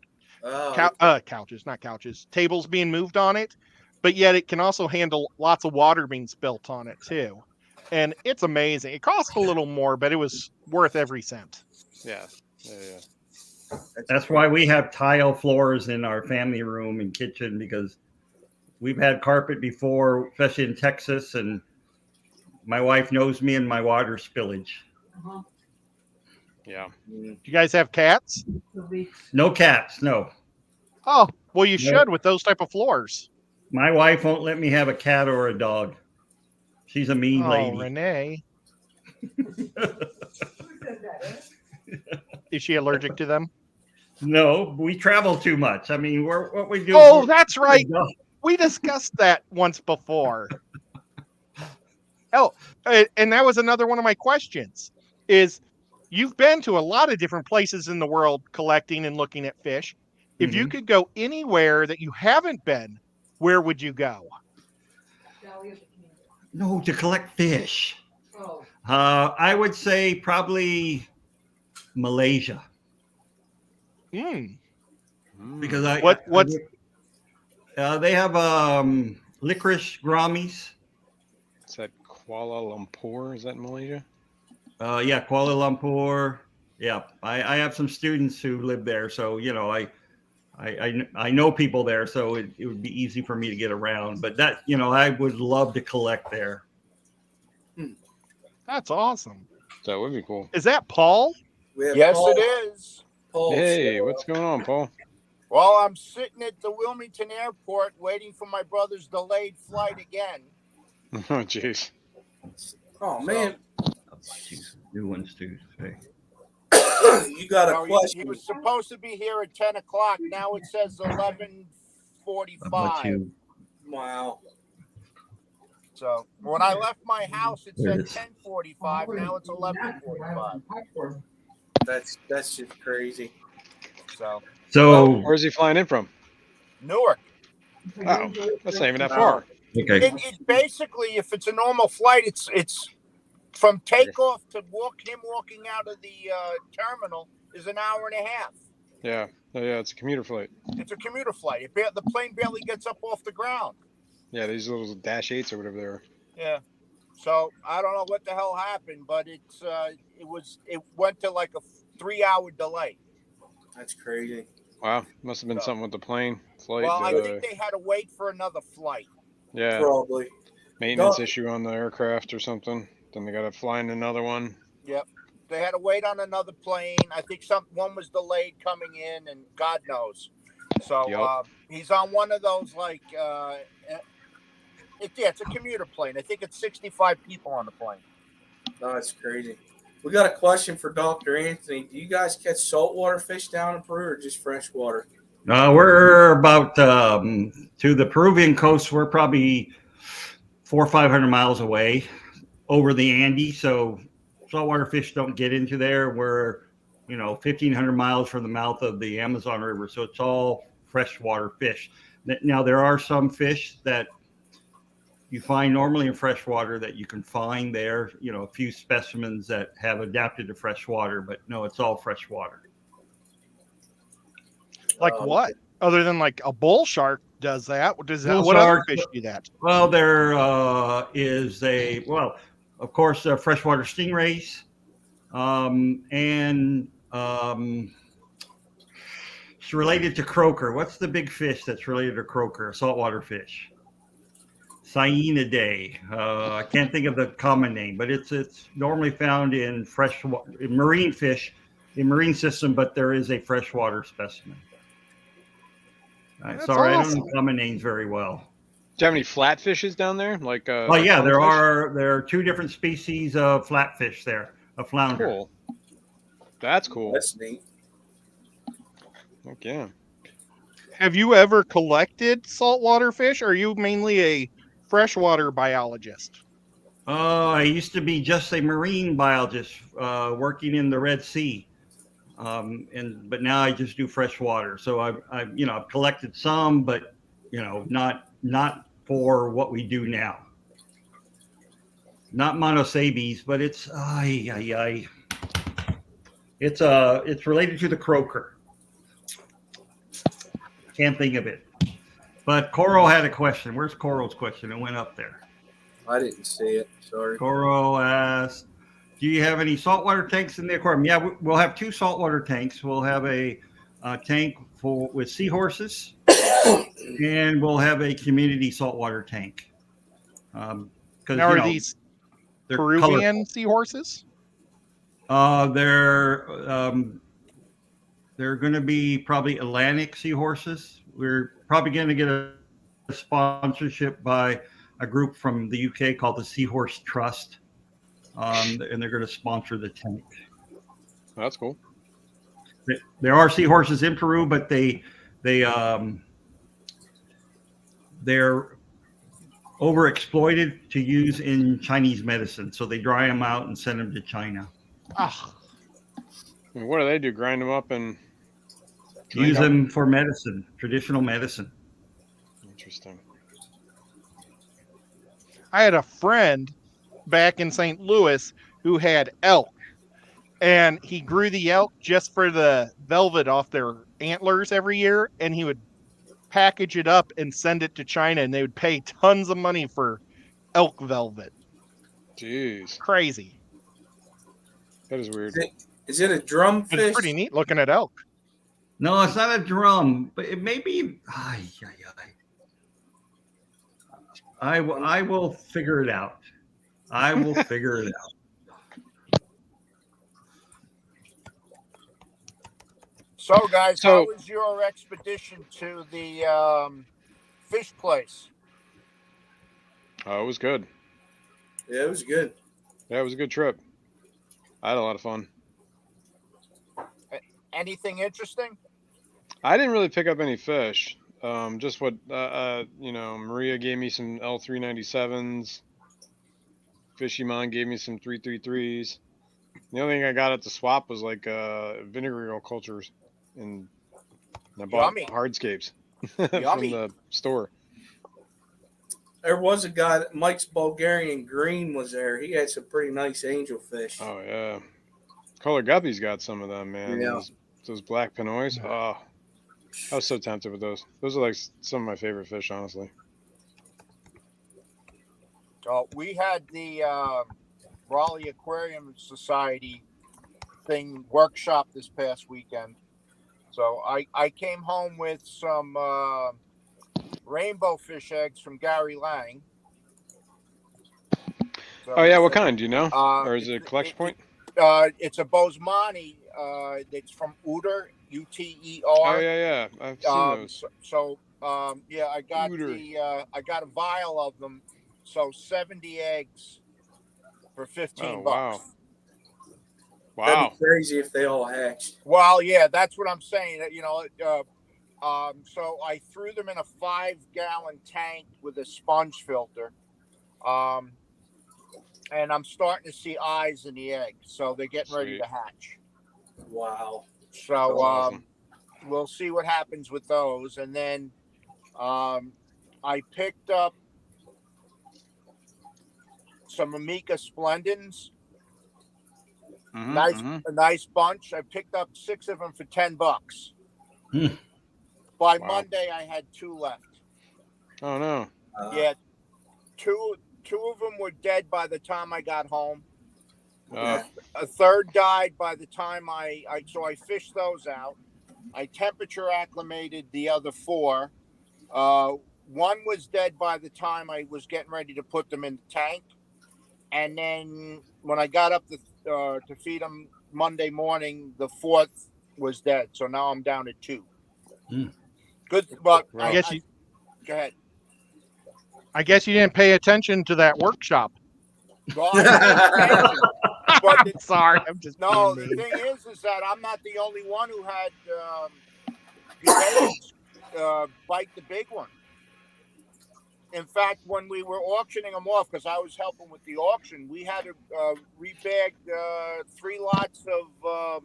[SPEAKER 5] couches, not couches, tables being moved on it. But yet it can also handle lots of water being spilt on it too. And it's amazing. It cost a little more, but it was worth every cent.
[SPEAKER 2] Yeah.
[SPEAKER 1] That's why we have tile floors in our family room and kitchen, because we've had carpet before, especially in Texas, and my wife knows me and my water spillage.
[SPEAKER 2] Yeah.
[SPEAKER 5] Do you guys have cats?
[SPEAKER 1] No cats, no.
[SPEAKER 5] Oh, well, you
[SPEAKER 1] No.
[SPEAKER 5] should with those type of floors.
[SPEAKER 1] My wife won't let me have a cat or a dog. She's a mean lady.
[SPEAKER 5] Renee. Is she allergic to them?
[SPEAKER 1] No, we travel too much. I mean, what we do.
[SPEAKER 5] Oh, that's right. We discussed that once before. Oh, and that was another one of my questions is you've been to a lot of different places in the world collecting and looking at fish. If you could go anywhere that you haven't been, where would you go?
[SPEAKER 1] No, to collect fish. I would say probably Malaysia. Because they have licorice grammies.
[SPEAKER 2] Is that Kuala Lumpur? Is that in Malaysia?
[SPEAKER 1] Yeah, Kuala Lumpur. Yeah, I have some students who live there, so I know people there, so it would be easy for me to get around. But that I would love to collect there.
[SPEAKER 5] That's awesome.
[SPEAKER 2] That would be cool.
[SPEAKER 5] Is that Paul?
[SPEAKER 6] Yes,
[SPEAKER 3] Paul.
[SPEAKER 6] it is.
[SPEAKER 3] Paul,
[SPEAKER 2] Hey, what's going on, Paul?
[SPEAKER 6] Well, I'm sitting at the Wilmington airport waiting for my brother's delayed flight again.
[SPEAKER 2] Oh, jeez.
[SPEAKER 3] Oh man,
[SPEAKER 1] I'll buy you some new ones too.
[SPEAKER 3] you got a question?
[SPEAKER 6] He was supposed to be here at 10 o'clock. Now it says 11:45.
[SPEAKER 3] Wow.
[SPEAKER 6] So when I left my house, it said 10:45. Now it's 11:45.
[SPEAKER 3] That's just crazy.
[SPEAKER 1] So
[SPEAKER 2] where's he flying in from?
[SPEAKER 6] Newark.
[SPEAKER 2] Oh, that's not even that far.
[SPEAKER 1] Okay.
[SPEAKER 6] It basically, if it's a normal flight, it's from takeoff to walking out of the terminal is an hour and a half.
[SPEAKER 2] Yeah. Oh, yeah, it's a commuter flight.
[SPEAKER 6] It's a commuter flight. The plane barely gets up off the ground.
[SPEAKER 2] Yeah, these little Dash 8s or whatever they are.
[SPEAKER 6] Yeah. So I don't know what the hell happened, but it went to like a 3-hour delay.
[SPEAKER 3] That's crazy.
[SPEAKER 2] Wow, must have been something with the plane flight.
[SPEAKER 6] Well, I think they had to wait for another flight.
[SPEAKER 2] Yeah,
[SPEAKER 3] Probably.
[SPEAKER 2] maintenance issue on the aircraft or something. Then they got to fly in another one.
[SPEAKER 6] Yep. They had to wait on another plane. I think one was delayed coming in, and God knows. So he's on one of those it's a commuter plane. I think it's 65 people on the plane.
[SPEAKER 3] Oh, that's crazy. We got a question for Dr. Anthony. Do you guys catch saltwater fish down in Peru or just freshwater?
[SPEAKER 1] We're about to the Peruvian coast. We're probably 400 or 500 miles away over the Andes. So saltwater fish don't get into there. We're 1,500 miles from the mouth of the Amazon River. So it's all freshwater fish. Now there are some fish that you find normally in freshwater that you can find there, a few specimens that have adapted to freshwater, but no, it's all freshwater.
[SPEAKER 5] Like what? Other than like a bull shark does that? What
[SPEAKER 1] Bull
[SPEAKER 5] other
[SPEAKER 1] shark,
[SPEAKER 5] fish do that?
[SPEAKER 1] Well, there is of course, freshwater stingrays, and it's related to croaker. What's the big fish that's related to croaker? Saltwater fish. Cyanide. I can't think of the common name, but it's normally found in marine fish, in marine system, but there is a freshwater specimen. Sorry, awesome. I don't know common names very well.
[SPEAKER 2] Do you have any flatfishes down there? Like
[SPEAKER 1] Oh yeah, there
[SPEAKER 2] clownfish?
[SPEAKER 1] are 2 different species of flatfish there, a flounder.
[SPEAKER 2] Cool. That's cool.
[SPEAKER 3] That's neat.
[SPEAKER 2] Heck yeah.
[SPEAKER 5] Have you ever collected saltwater fish, or are you mainly a freshwater biologist?
[SPEAKER 1] I used to be just a marine biologist working in the Red Sea, but now I just do freshwater. So I've collected some, but not for what we do now. Not monosabes, but it's it's related to the croaker. Can't think of it. But Coral had a question. Where's Coral's question? It went up there.
[SPEAKER 3] I didn't see it. Sorry.
[SPEAKER 1] Coral asked, do you have any saltwater tanks in the aquarium? Yeah, we'll have 2 saltwater tanks. We'll have a tank with seahorses, and we'll have a community saltwater tank.
[SPEAKER 5] Now, are these Peruvian seahorses?
[SPEAKER 1] They're going to be probably Atlantic seahorses. We're probably going to get a sponsorship by a group from the UK called the Seahorse Trust, and they're going to sponsor the tank.
[SPEAKER 2] That's cool.
[SPEAKER 1] There are seahorses in Peru, but they're overexploited to use in Chinese medicine, so they dry them out and send them to China.
[SPEAKER 5] Ah,
[SPEAKER 2] What do they do? Grind them up and
[SPEAKER 1] use them for medicine, traditional medicine.
[SPEAKER 2] Interesting.
[SPEAKER 5] I had a friend back in St. Louis who had elk, and he grew the elk just for the velvet off their antlers every year, and he would package it up and send it to China, and they would pay tons of money for elk velvet.
[SPEAKER 2] Jeez.
[SPEAKER 5] Crazy.
[SPEAKER 2] That is weird.
[SPEAKER 3] Is it a drumfish?
[SPEAKER 5] It's pretty neat looking at elk.
[SPEAKER 1] No, it's not a drum, but it may be. I will figure it out. I will figure it out.
[SPEAKER 6] So, guys, how was your expedition to the fish place?
[SPEAKER 2] Oh, it was good.
[SPEAKER 3] Yeah, it was good.
[SPEAKER 2] Yeah, it was a good trip. I had a lot of fun.
[SPEAKER 6] Anything interesting?
[SPEAKER 2] I didn't really pick up any fish. Just what Maria gave me some L397s. Fishyman gave me some 333s. The only thing I got at the swap was like vinegar cultures, and I bought hardscapes from the store.
[SPEAKER 3] There was a guy, Mike's Bulgarian Green was there. He had some pretty nice angelfish.
[SPEAKER 2] Oh yeah, Color Guppy's got some of them, man.
[SPEAKER 3] Yeah.
[SPEAKER 2] Those black pinoys. Oh, I was so tempted with those. Those are like some of my favorite fish, honestly.
[SPEAKER 6] We had the Raleigh Aquarium Society thing workshop this past weekend. So I came home with some rainbow fish eggs from Gary Lang. So,
[SPEAKER 2] Oh yeah, what kind? Do you know? Or is it a collection point?
[SPEAKER 6] It's a Bosemani. It's from Uter, UTER.
[SPEAKER 2] Oh yeah, I've seen those.
[SPEAKER 6] Yeah, I got
[SPEAKER 2] Uter.
[SPEAKER 6] I got a vial of them. So 70 eggs for $15.
[SPEAKER 2] Wow.
[SPEAKER 3] That'd be crazy if they all hatched.
[SPEAKER 6] Well, yeah, that's what I'm saying. So I threw them in a 5-gallon tank with a sponge filter. And I'm starting to see eyes in the egg. So they're getting ready to hatch.
[SPEAKER 3] Wow.
[SPEAKER 6] So
[SPEAKER 2] awesome.
[SPEAKER 6] We'll see what happens with those. And then I picked up some Amica Splendens. A nice bunch. I picked up 6 of them for $10. By Monday, I had 2 left.
[SPEAKER 2] Oh no.
[SPEAKER 6] Yeah, two of them were dead by the time I got home. A third died by the time so I fished those out. I temperature acclimated the other 4. One was dead by the time I was getting ready to put them in the tank. And then when I got up to feed them Monday morning, the 4th was dead. So now I'm down to 2. Good. But
[SPEAKER 5] I guess
[SPEAKER 6] go ahead.
[SPEAKER 5] I guess you didn't pay attention to that workshop.
[SPEAKER 6] Well, I paid attention. But the,
[SPEAKER 5] Sorry, I'm just
[SPEAKER 6] no,
[SPEAKER 5] being
[SPEAKER 6] the
[SPEAKER 5] mean.
[SPEAKER 6] thing is that I'm not the only one who had Gudetans bite the big one. In fact, when we were auctioning them off, because I was helping with the auction, we had to rebag 3 lots of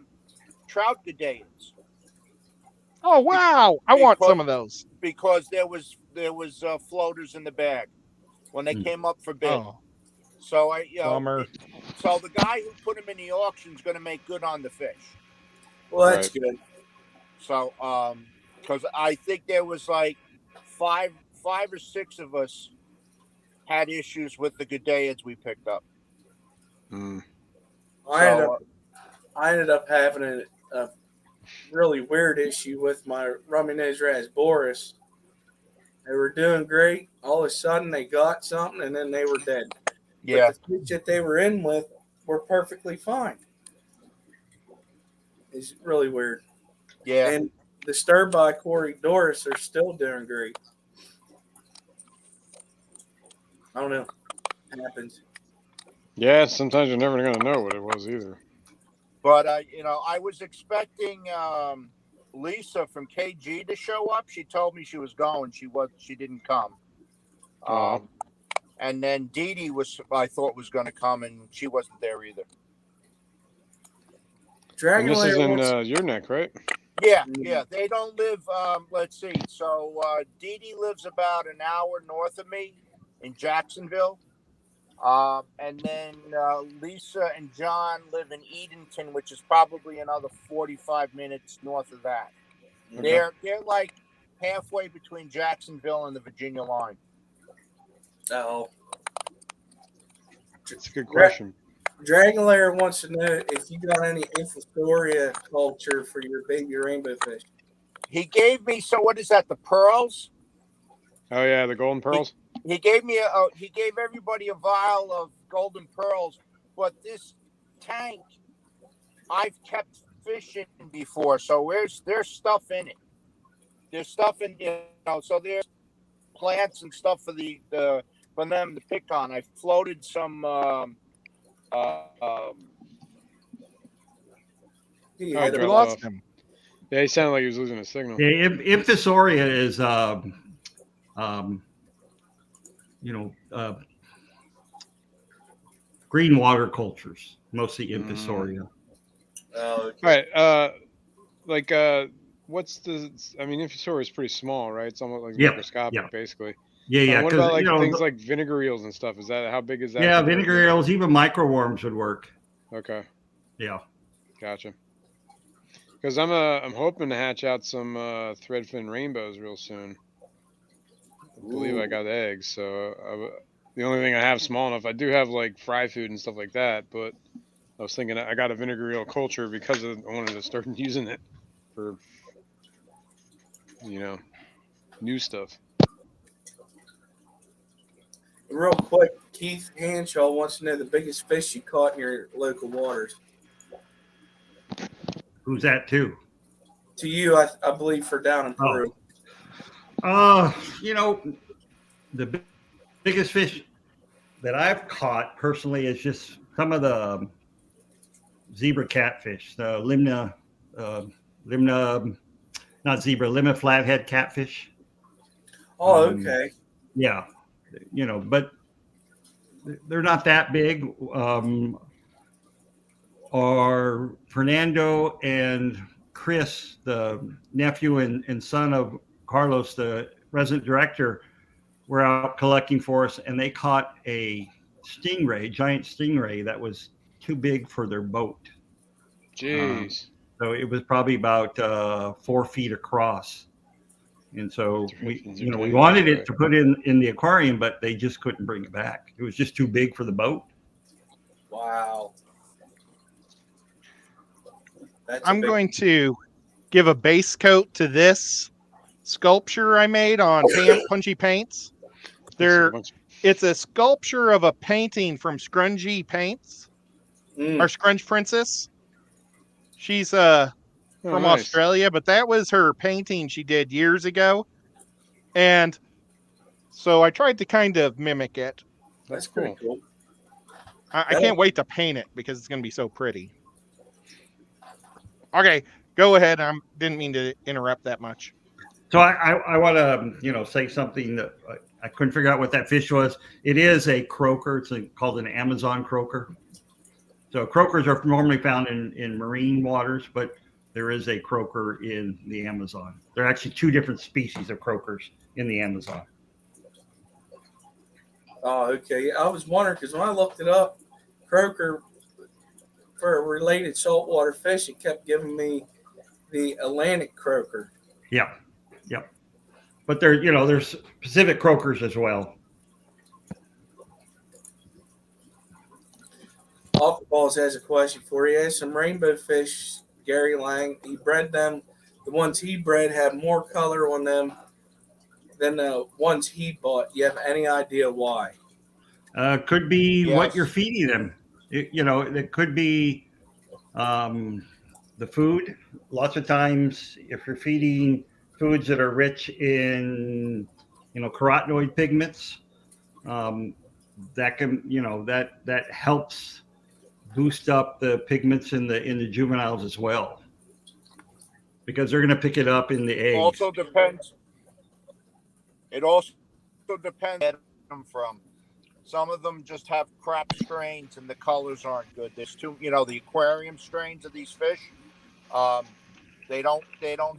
[SPEAKER 6] trout Gudetans.
[SPEAKER 5] Oh wow! I want some of those.
[SPEAKER 6] Because there was floaters in the bag when they came up for bid.
[SPEAKER 5] Oh,
[SPEAKER 6] So
[SPEAKER 5] bummer.
[SPEAKER 6] so the guy who put them in the auction is going to make good on the fish.
[SPEAKER 3] Well, that's
[SPEAKER 2] Right.
[SPEAKER 3] good.
[SPEAKER 6] So because I think there was like five or six of us had issues with the Gudetans we picked up.
[SPEAKER 2] Mm.
[SPEAKER 3] I ended up having a really weird issue with my Ruminez Ras Boris. They were doing great. All of a sudden, they got something, and then they were dead.
[SPEAKER 6] Yeah,
[SPEAKER 3] But the fish that they were in with were perfectly fine. It's really weird.
[SPEAKER 6] yeah.
[SPEAKER 3] And the stir by Corey Doris are still doing great. I don't know. It happens.
[SPEAKER 2] Yeah, sometimes you're never gonna know what it was either.
[SPEAKER 6] But I was expecting Lisa from KG to show up. She told me she was going. She didn't come.
[SPEAKER 2] Oh.
[SPEAKER 6] And then Dee Dee I thought was going to come, and she wasn't there either.
[SPEAKER 3] Dragon
[SPEAKER 2] And this is
[SPEAKER 3] Lair
[SPEAKER 2] in
[SPEAKER 3] wants-
[SPEAKER 2] your neck, right?
[SPEAKER 6] Yeah. They don't live. Let's see. So Dee Dee lives about an hour north of me in Jacksonville. And then Lisa and John live in Edenton, which is probably another 45 minutes north of that.
[SPEAKER 3] Okay.
[SPEAKER 6] They're like halfway between Jacksonville and the Virginia line.
[SPEAKER 3] Oh.
[SPEAKER 2] It's a good question.
[SPEAKER 3] Dragon Lair wants to know if you got any Infusoria culture for your baby rainbow fish.
[SPEAKER 6] He gave me, so what is that, the pearls?
[SPEAKER 2] Oh yeah, the golden pearls.
[SPEAKER 6] He gave me he gave everybody a vial of golden pearls, but this tank I've kept fish in before, so there's stuff in it. There's stuff in, so there's plants and stuff for for them to pick on. I floated some
[SPEAKER 3] You
[SPEAKER 2] Oh,
[SPEAKER 3] had
[SPEAKER 2] dropped
[SPEAKER 5] We
[SPEAKER 3] a-
[SPEAKER 5] lost
[SPEAKER 2] off.
[SPEAKER 5] him.
[SPEAKER 2] Yeah, he sounded like he was losing a signal.
[SPEAKER 1] Yeah, Infusoria is, green water cultures, mostly Infusoria.
[SPEAKER 3] Oh,
[SPEAKER 2] All right. What's the? I mean, Infusoria is pretty small, right? It's almost like
[SPEAKER 1] Yep,
[SPEAKER 2] microscopic,
[SPEAKER 1] yeah.
[SPEAKER 2] basically.
[SPEAKER 1] Yeah,
[SPEAKER 2] What about
[SPEAKER 1] because
[SPEAKER 2] things like vinegar eels and stuff? Is that how big is that?
[SPEAKER 1] yeah,
[SPEAKER 2] compared to
[SPEAKER 1] vinegar
[SPEAKER 2] the-
[SPEAKER 1] eels, even microworms would work.
[SPEAKER 2] Okay,
[SPEAKER 1] Yeah.
[SPEAKER 2] gotcha. Because I'm hoping to hatch out some threadfin rainbows real soon. I believe I got eggs, so the only thing I have small enough, I do have like fry food and stuff like that, but I was thinking I got a vinegar eel culture because I wanted to start using it for new stuff.
[SPEAKER 3] real quick, Keith Hanshaw wants to know the biggest fish you caught in your local waters.
[SPEAKER 1] Who's that too?
[SPEAKER 3] To you, I believe, for down in Peru.
[SPEAKER 1] The biggest fish that I've caught personally is just some of the zebra catfish, the limna, not zebra, limna flathead catfish.
[SPEAKER 3] Oh, okay.
[SPEAKER 1] Yeah, but they're not that big. Or Fernando and Chris, the nephew and son of Carlos, the resident director, were out collecting for us, and they caught a giant stingray that was too big for their boat.
[SPEAKER 2] Jeez.
[SPEAKER 1] So it was probably about 4 feet across. And so we wanted it to put in the aquarium, but they just couldn't bring it back. It was just too big for the boat.
[SPEAKER 3] Wow.
[SPEAKER 5] I'm going to give a base coat to this sculpture I made on punchy paints. It's a sculpture of a painting from Scrungy Paints, or Scrunch Princess. She's from
[SPEAKER 2] nice.
[SPEAKER 5] Australia, but that was her painting she did years ago. And So I tried to kind of mimic it.
[SPEAKER 3] That's
[SPEAKER 2] That's
[SPEAKER 3] pretty
[SPEAKER 2] cool.
[SPEAKER 3] cool.
[SPEAKER 5] I can't wait to paint it because it's going to be so pretty. Okay, go ahead. I didn't mean to interrupt that much.
[SPEAKER 1] So I want to say something that I couldn't figure out what that fish was. It is a croaker. It's called an Amazon croaker. So croakers are normally found in marine waters, but there is a croaker in the Amazon. There are actually two different species of croakers in the Amazon.
[SPEAKER 3] Oh, okay. I was wondering because when I looked it up, croaker for a related saltwater fish, it kept giving me the Atlantic croaker.
[SPEAKER 1] Yeah, yep. But there's Pacific croakers as well.
[SPEAKER 3] Aquaballs has a question for you. He has some rainbow fish, Gary Lang. He bred them. The ones he bred had more color on them than the ones he bought. You have any idea why?
[SPEAKER 1] Could be what
[SPEAKER 6] Yes.
[SPEAKER 1] you're feeding them. It could be the food. Lots of times, if you're feeding foods that are rich in carotenoid pigments, that can that helps boost up the pigments in the juveniles as well, because they're going to pick it up in the eggs.
[SPEAKER 6] Also depends. It also depends where them from. Some of them just have crap strains and the colors aren't good. There's the aquarium strains of these fish. They don't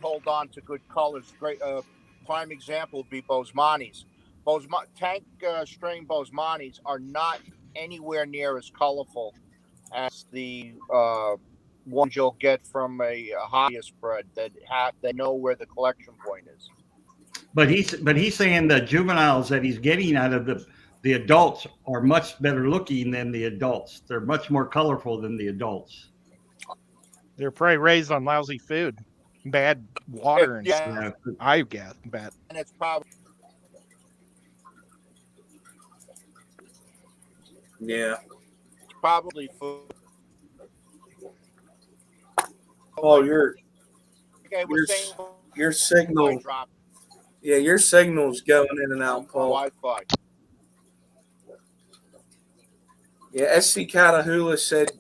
[SPEAKER 6] hold on to good colors. Great prime example would be Bosemani's. Tank strain Bosemani's are not anywhere near as colorful as the ones you'll get from a hobbyist bred that they know where the collection point is.
[SPEAKER 1] But he's saying the juveniles that he's getting out of the adults are much better looking than the adults. They're much more colorful than the adults.
[SPEAKER 5] They're probably raised on lousy food, bad water, and stuff. I guess, bet.
[SPEAKER 6] And it's probably food.
[SPEAKER 3] Oh, your
[SPEAKER 6] saying
[SPEAKER 3] signal. Yeah, your signal's going in and out, Paul.
[SPEAKER 6] Wi-Fi.
[SPEAKER 3] Yeah, SC Catahoula said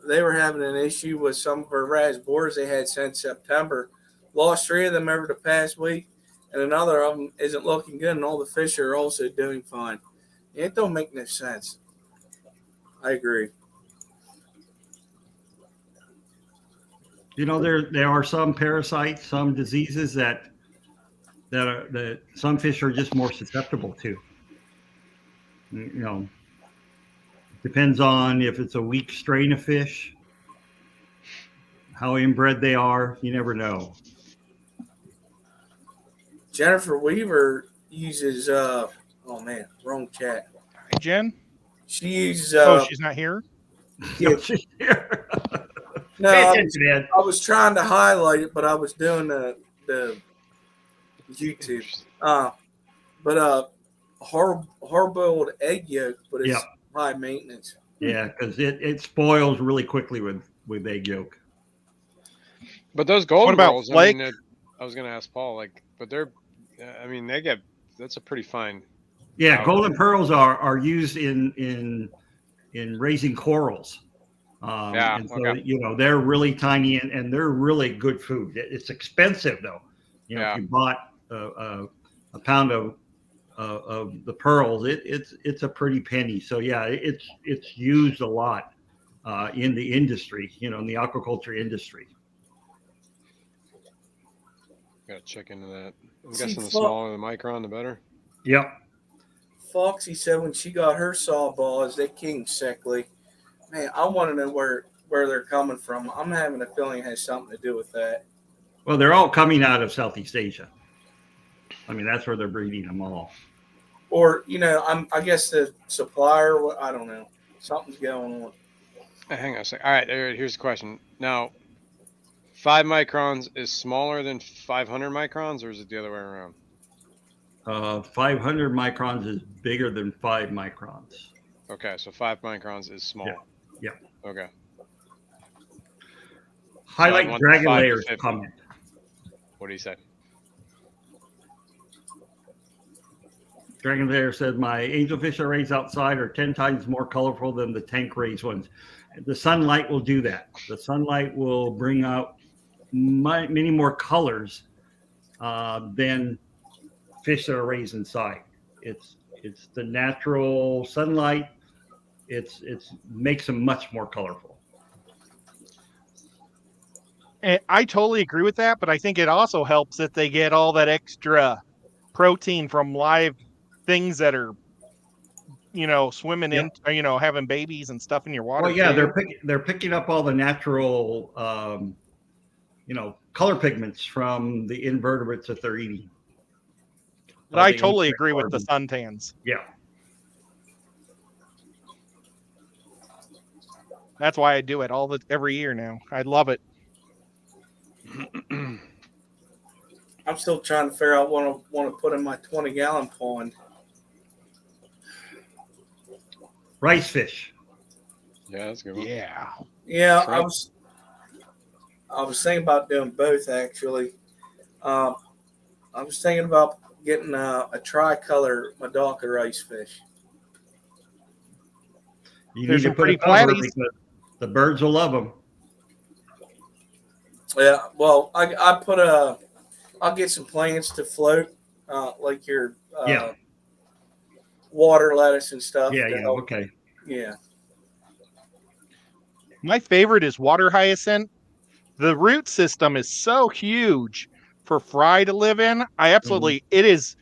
[SPEAKER 3] they were having an issue with some of her raz boars they had since September. Lost 3 of them over the past week, and another of them isn't looking good, and all the fish are also doing fine. It don't make no sense. I agree.
[SPEAKER 1] There are some parasites, some diseases that some fish are just more susceptible to. Depends on if it's a weak strain of fish, how inbred they are. You never know.
[SPEAKER 3] Jennifer Weaver uses wrong chat.
[SPEAKER 5] Hi, Jen.
[SPEAKER 3] She uses
[SPEAKER 5] she's not here.
[SPEAKER 3] Yeah. No,
[SPEAKER 1] Pay attention, Ed.
[SPEAKER 3] I was trying to highlight it, but I was doing the YouTube. But hard-boiled egg yolk, but it's high maintenance.
[SPEAKER 1] Yeah, because it spoils really quickly with egg yolk.
[SPEAKER 2] But those golden
[SPEAKER 5] about
[SPEAKER 2] rolls,
[SPEAKER 5] flake?
[SPEAKER 2] I was going to ask Paul, but that's a pretty fine.
[SPEAKER 1] Yeah,
[SPEAKER 2] powder.
[SPEAKER 1] golden pearls are used in raising corals. And so,
[SPEAKER 2] okay.
[SPEAKER 1] they're really tiny and they're really good food. It's expensive though. If you bought a pound of the pearls, it's a pretty penny. So yeah, it's used a lot in the industry, in the aquaculture industry.
[SPEAKER 2] Got to check into that. I'm guessing the smaller the micron, the better.
[SPEAKER 1] Yep.
[SPEAKER 3] Foxy said when she got her sawballs, they came sickly. Man, I want to know where they're coming from. I'm having a feeling it has something to do with that.
[SPEAKER 1] Well, they're all coming out of Southeast Asia. I mean, that's where they're breeding them all.
[SPEAKER 3] Or, I guess the supplier, I don't know. Something's going on.
[SPEAKER 2] Hang on a second. All right, here's the question. Now, 5 microns is smaller than 500 microns, or is it the other way around?
[SPEAKER 1] 500 microns is bigger than 5 microns.
[SPEAKER 2] Okay, so 5 microns is small.
[SPEAKER 1] Yeah.
[SPEAKER 2] Okay.
[SPEAKER 1] Highlight Dragon Layers comment.
[SPEAKER 2] What do you say?
[SPEAKER 1] Dragon Lair said, my angelfish I raise outside are 10 times more colorful than the tank raised ones. The sunlight will do that. The sunlight will bring out many more colors than fish that are raised inside. It's the natural sunlight. It's makes them much more colorful.
[SPEAKER 5] And I totally agree with that, but I think it also helps that they get all that extra protein from live things that are, swimming in, having babies and stuff in your water.
[SPEAKER 1] Well, yeah,
[SPEAKER 5] too.
[SPEAKER 1] they're picking up all the natural, color pigments from the invertebrates that they're eating.
[SPEAKER 5] But I totally agree with the suntans.
[SPEAKER 1] Yeah.
[SPEAKER 5] That's why I do it every year now. I love it.
[SPEAKER 3] I'm still trying to figure out what I want to put in my 20-gallon pond.
[SPEAKER 1] Rice fish.
[SPEAKER 2] Yeah, that's a good one.
[SPEAKER 5] Yeah.
[SPEAKER 3] Yeah,
[SPEAKER 2] Shrimp.
[SPEAKER 3] I was thinking about doing both actually. I was thinking about getting a tricolor Madaka rice fish.
[SPEAKER 1] You
[SPEAKER 5] There's
[SPEAKER 1] need to
[SPEAKER 5] some
[SPEAKER 1] put
[SPEAKER 5] pretty
[SPEAKER 1] it over
[SPEAKER 5] platties.
[SPEAKER 1] because the birds will love them.
[SPEAKER 3] Yeah, well, I'll get some plants to float, like your
[SPEAKER 1] Yeah.
[SPEAKER 3] water lettuce and stuff.
[SPEAKER 1] Yeah,
[SPEAKER 3] to
[SPEAKER 1] yeah,
[SPEAKER 3] help.
[SPEAKER 1] okay.
[SPEAKER 3] Yeah.
[SPEAKER 5] My favorite is water hyacinth. The root system is so huge for fry to live in. It is,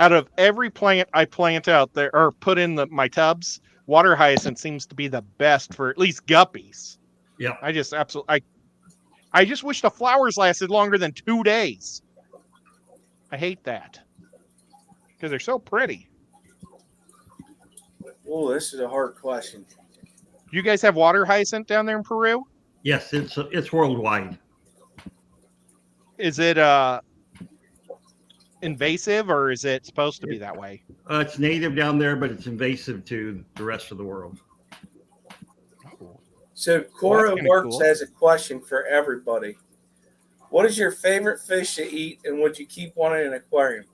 [SPEAKER 5] out of every plant I plant out there or put in my tubs, water hyacinth seems to be the best for at least guppies.
[SPEAKER 1] Yeah.
[SPEAKER 5] I just wish the flowers lasted longer than 2 days. I hate that because they're so pretty.
[SPEAKER 3] Oh, this is a hard question.
[SPEAKER 5] Do you guys have water hyacinth down there in Peru?
[SPEAKER 1] Yes, it's worldwide.
[SPEAKER 5] Is it invasive or is it supposed to be that way?
[SPEAKER 1] It's native down there, but it's invasive to the rest of the world.
[SPEAKER 3] So Cora
[SPEAKER 5] kinda
[SPEAKER 3] Works
[SPEAKER 5] cool.
[SPEAKER 3] has a question for everybody. What is your favorite fish to eat, and would you keep one in an aquarium?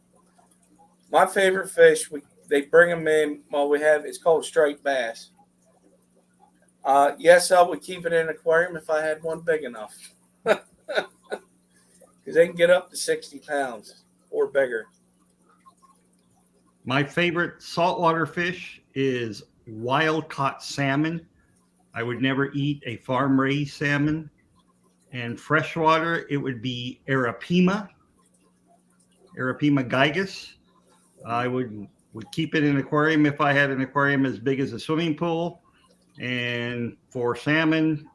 [SPEAKER 3] My favorite fish, they bring them in. Well, it's called striped bass. Yes, I would keep it in an aquarium if I had one big enough, because they can get up to 60 pounds or bigger.
[SPEAKER 1] My favorite saltwater fish is wild caught salmon. I would never eat a farm raised salmon. And freshwater, it would be Arapima gigas. I would keep it in an aquarium if I had an aquarium as big as a swimming pool. And for salmon,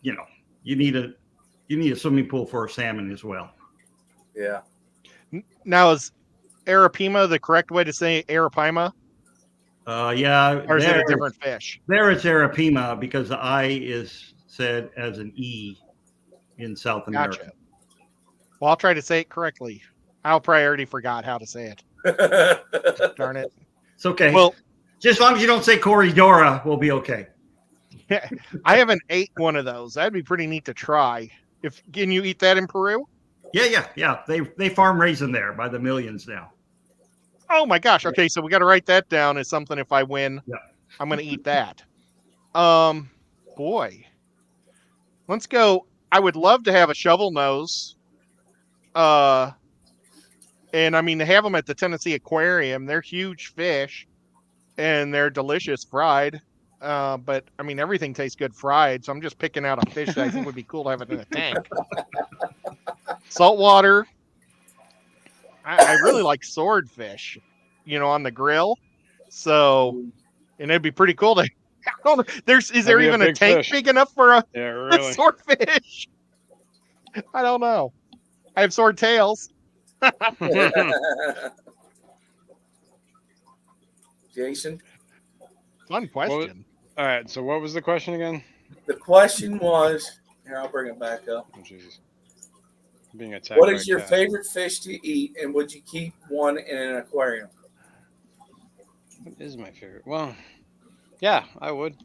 [SPEAKER 1] you need a swimming pool for a salmon as well.
[SPEAKER 3] Yeah.
[SPEAKER 5] Now, is Arapima the correct way to say Arapima?
[SPEAKER 1] Yeah.
[SPEAKER 5] Or is it a different fish?
[SPEAKER 1] There it's Arapima because the I is said as an E in South America.
[SPEAKER 5] Gotcha. Well, I'll try to say it correctly. I probably already forgot how to say it. Darn it.
[SPEAKER 1] It's okay.
[SPEAKER 5] Well,
[SPEAKER 1] just as long as you don't say Corridora, we'll be okay.
[SPEAKER 5] I haven't ate one of those. That'd be pretty neat to try. Can you eat that in Peru?
[SPEAKER 1] Yeah. They farm raise them there by the millions now.
[SPEAKER 5] Oh my gosh. Okay, so we got to write that down as something. If I win,
[SPEAKER 1] Yeah.
[SPEAKER 5] I'm going to eat that. Boy, let's go. I would love to have a shovel nose. And I mean, they have them at the Tennessee Aquarium. They're huge fish, and they're delicious fried. But I mean, everything tastes good fried. So I'm just picking out a fish that I think would be cool to have it in a tank. Saltwater. I really like swordfish, on the grill. So, and it'd be pretty cool to. Is there even a tank big enough for a swordfish? I don't know. I have sword tails.
[SPEAKER 3] Jason?
[SPEAKER 5] Fun question.
[SPEAKER 2] All right. So what was the question again?
[SPEAKER 3] The question was, here, I'll bring it back up.
[SPEAKER 2] Oh, Jesus. Being attacked.
[SPEAKER 3] What is your favorite fish to eat, and would you keep one in an aquarium?
[SPEAKER 2] What is my favorite? Well, yeah, I would.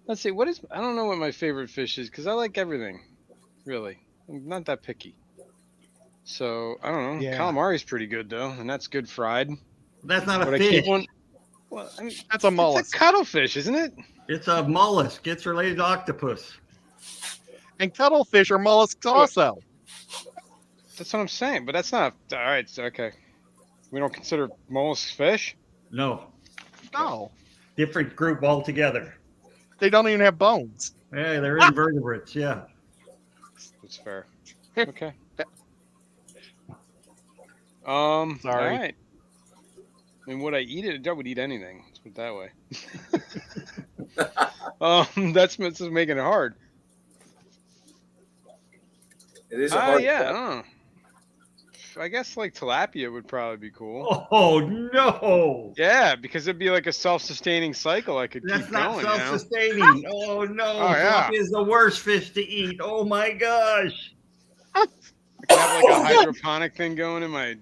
[SPEAKER 2] Let's see. I don't know what my favorite fish is because I like everything, really. I'm not that picky. So, I don't know.
[SPEAKER 5] Yeah.
[SPEAKER 2] Calamari's pretty good, though, and that's good fried.
[SPEAKER 1] That's not a
[SPEAKER 2] Would I
[SPEAKER 1] fish.
[SPEAKER 2] keep one? Well, I mean,
[SPEAKER 5] That's a
[SPEAKER 2] it's
[SPEAKER 5] mollusk.
[SPEAKER 2] a cuttlefish, isn't it?
[SPEAKER 1] It's a mollusk. It's related to octopus.
[SPEAKER 5] And cuttlefish are mollusks also.
[SPEAKER 2] That's what I'm saying. But that's not all right. So, okay, we don't consider mollusks fish.
[SPEAKER 1] No,
[SPEAKER 5] No,
[SPEAKER 1] different group altogether.
[SPEAKER 5] they don't even have bones.
[SPEAKER 1] Yeah, they're invertebrates. Yeah.
[SPEAKER 2] That's fair. Okay.
[SPEAKER 5] Sorry.
[SPEAKER 2] All right. I mean, would I eat it? I would eat anything. Let's put it that way. That's just making it hard.
[SPEAKER 3] It is a hard
[SPEAKER 2] Yeah. I
[SPEAKER 3] one.
[SPEAKER 2] don't know. I guess like tilapia would probably be cool.
[SPEAKER 1] Oh no.
[SPEAKER 2] Yeah, because it'd be like a self-sustaining cycle. I could
[SPEAKER 1] That's
[SPEAKER 2] keep
[SPEAKER 1] not
[SPEAKER 2] going.
[SPEAKER 1] self-sustaining. Oh no.
[SPEAKER 2] Oh, yeah.
[SPEAKER 1] Tilapia is the worst fish to eat. Oh my gosh.
[SPEAKER 2] I could have like a hydroponic thing going in my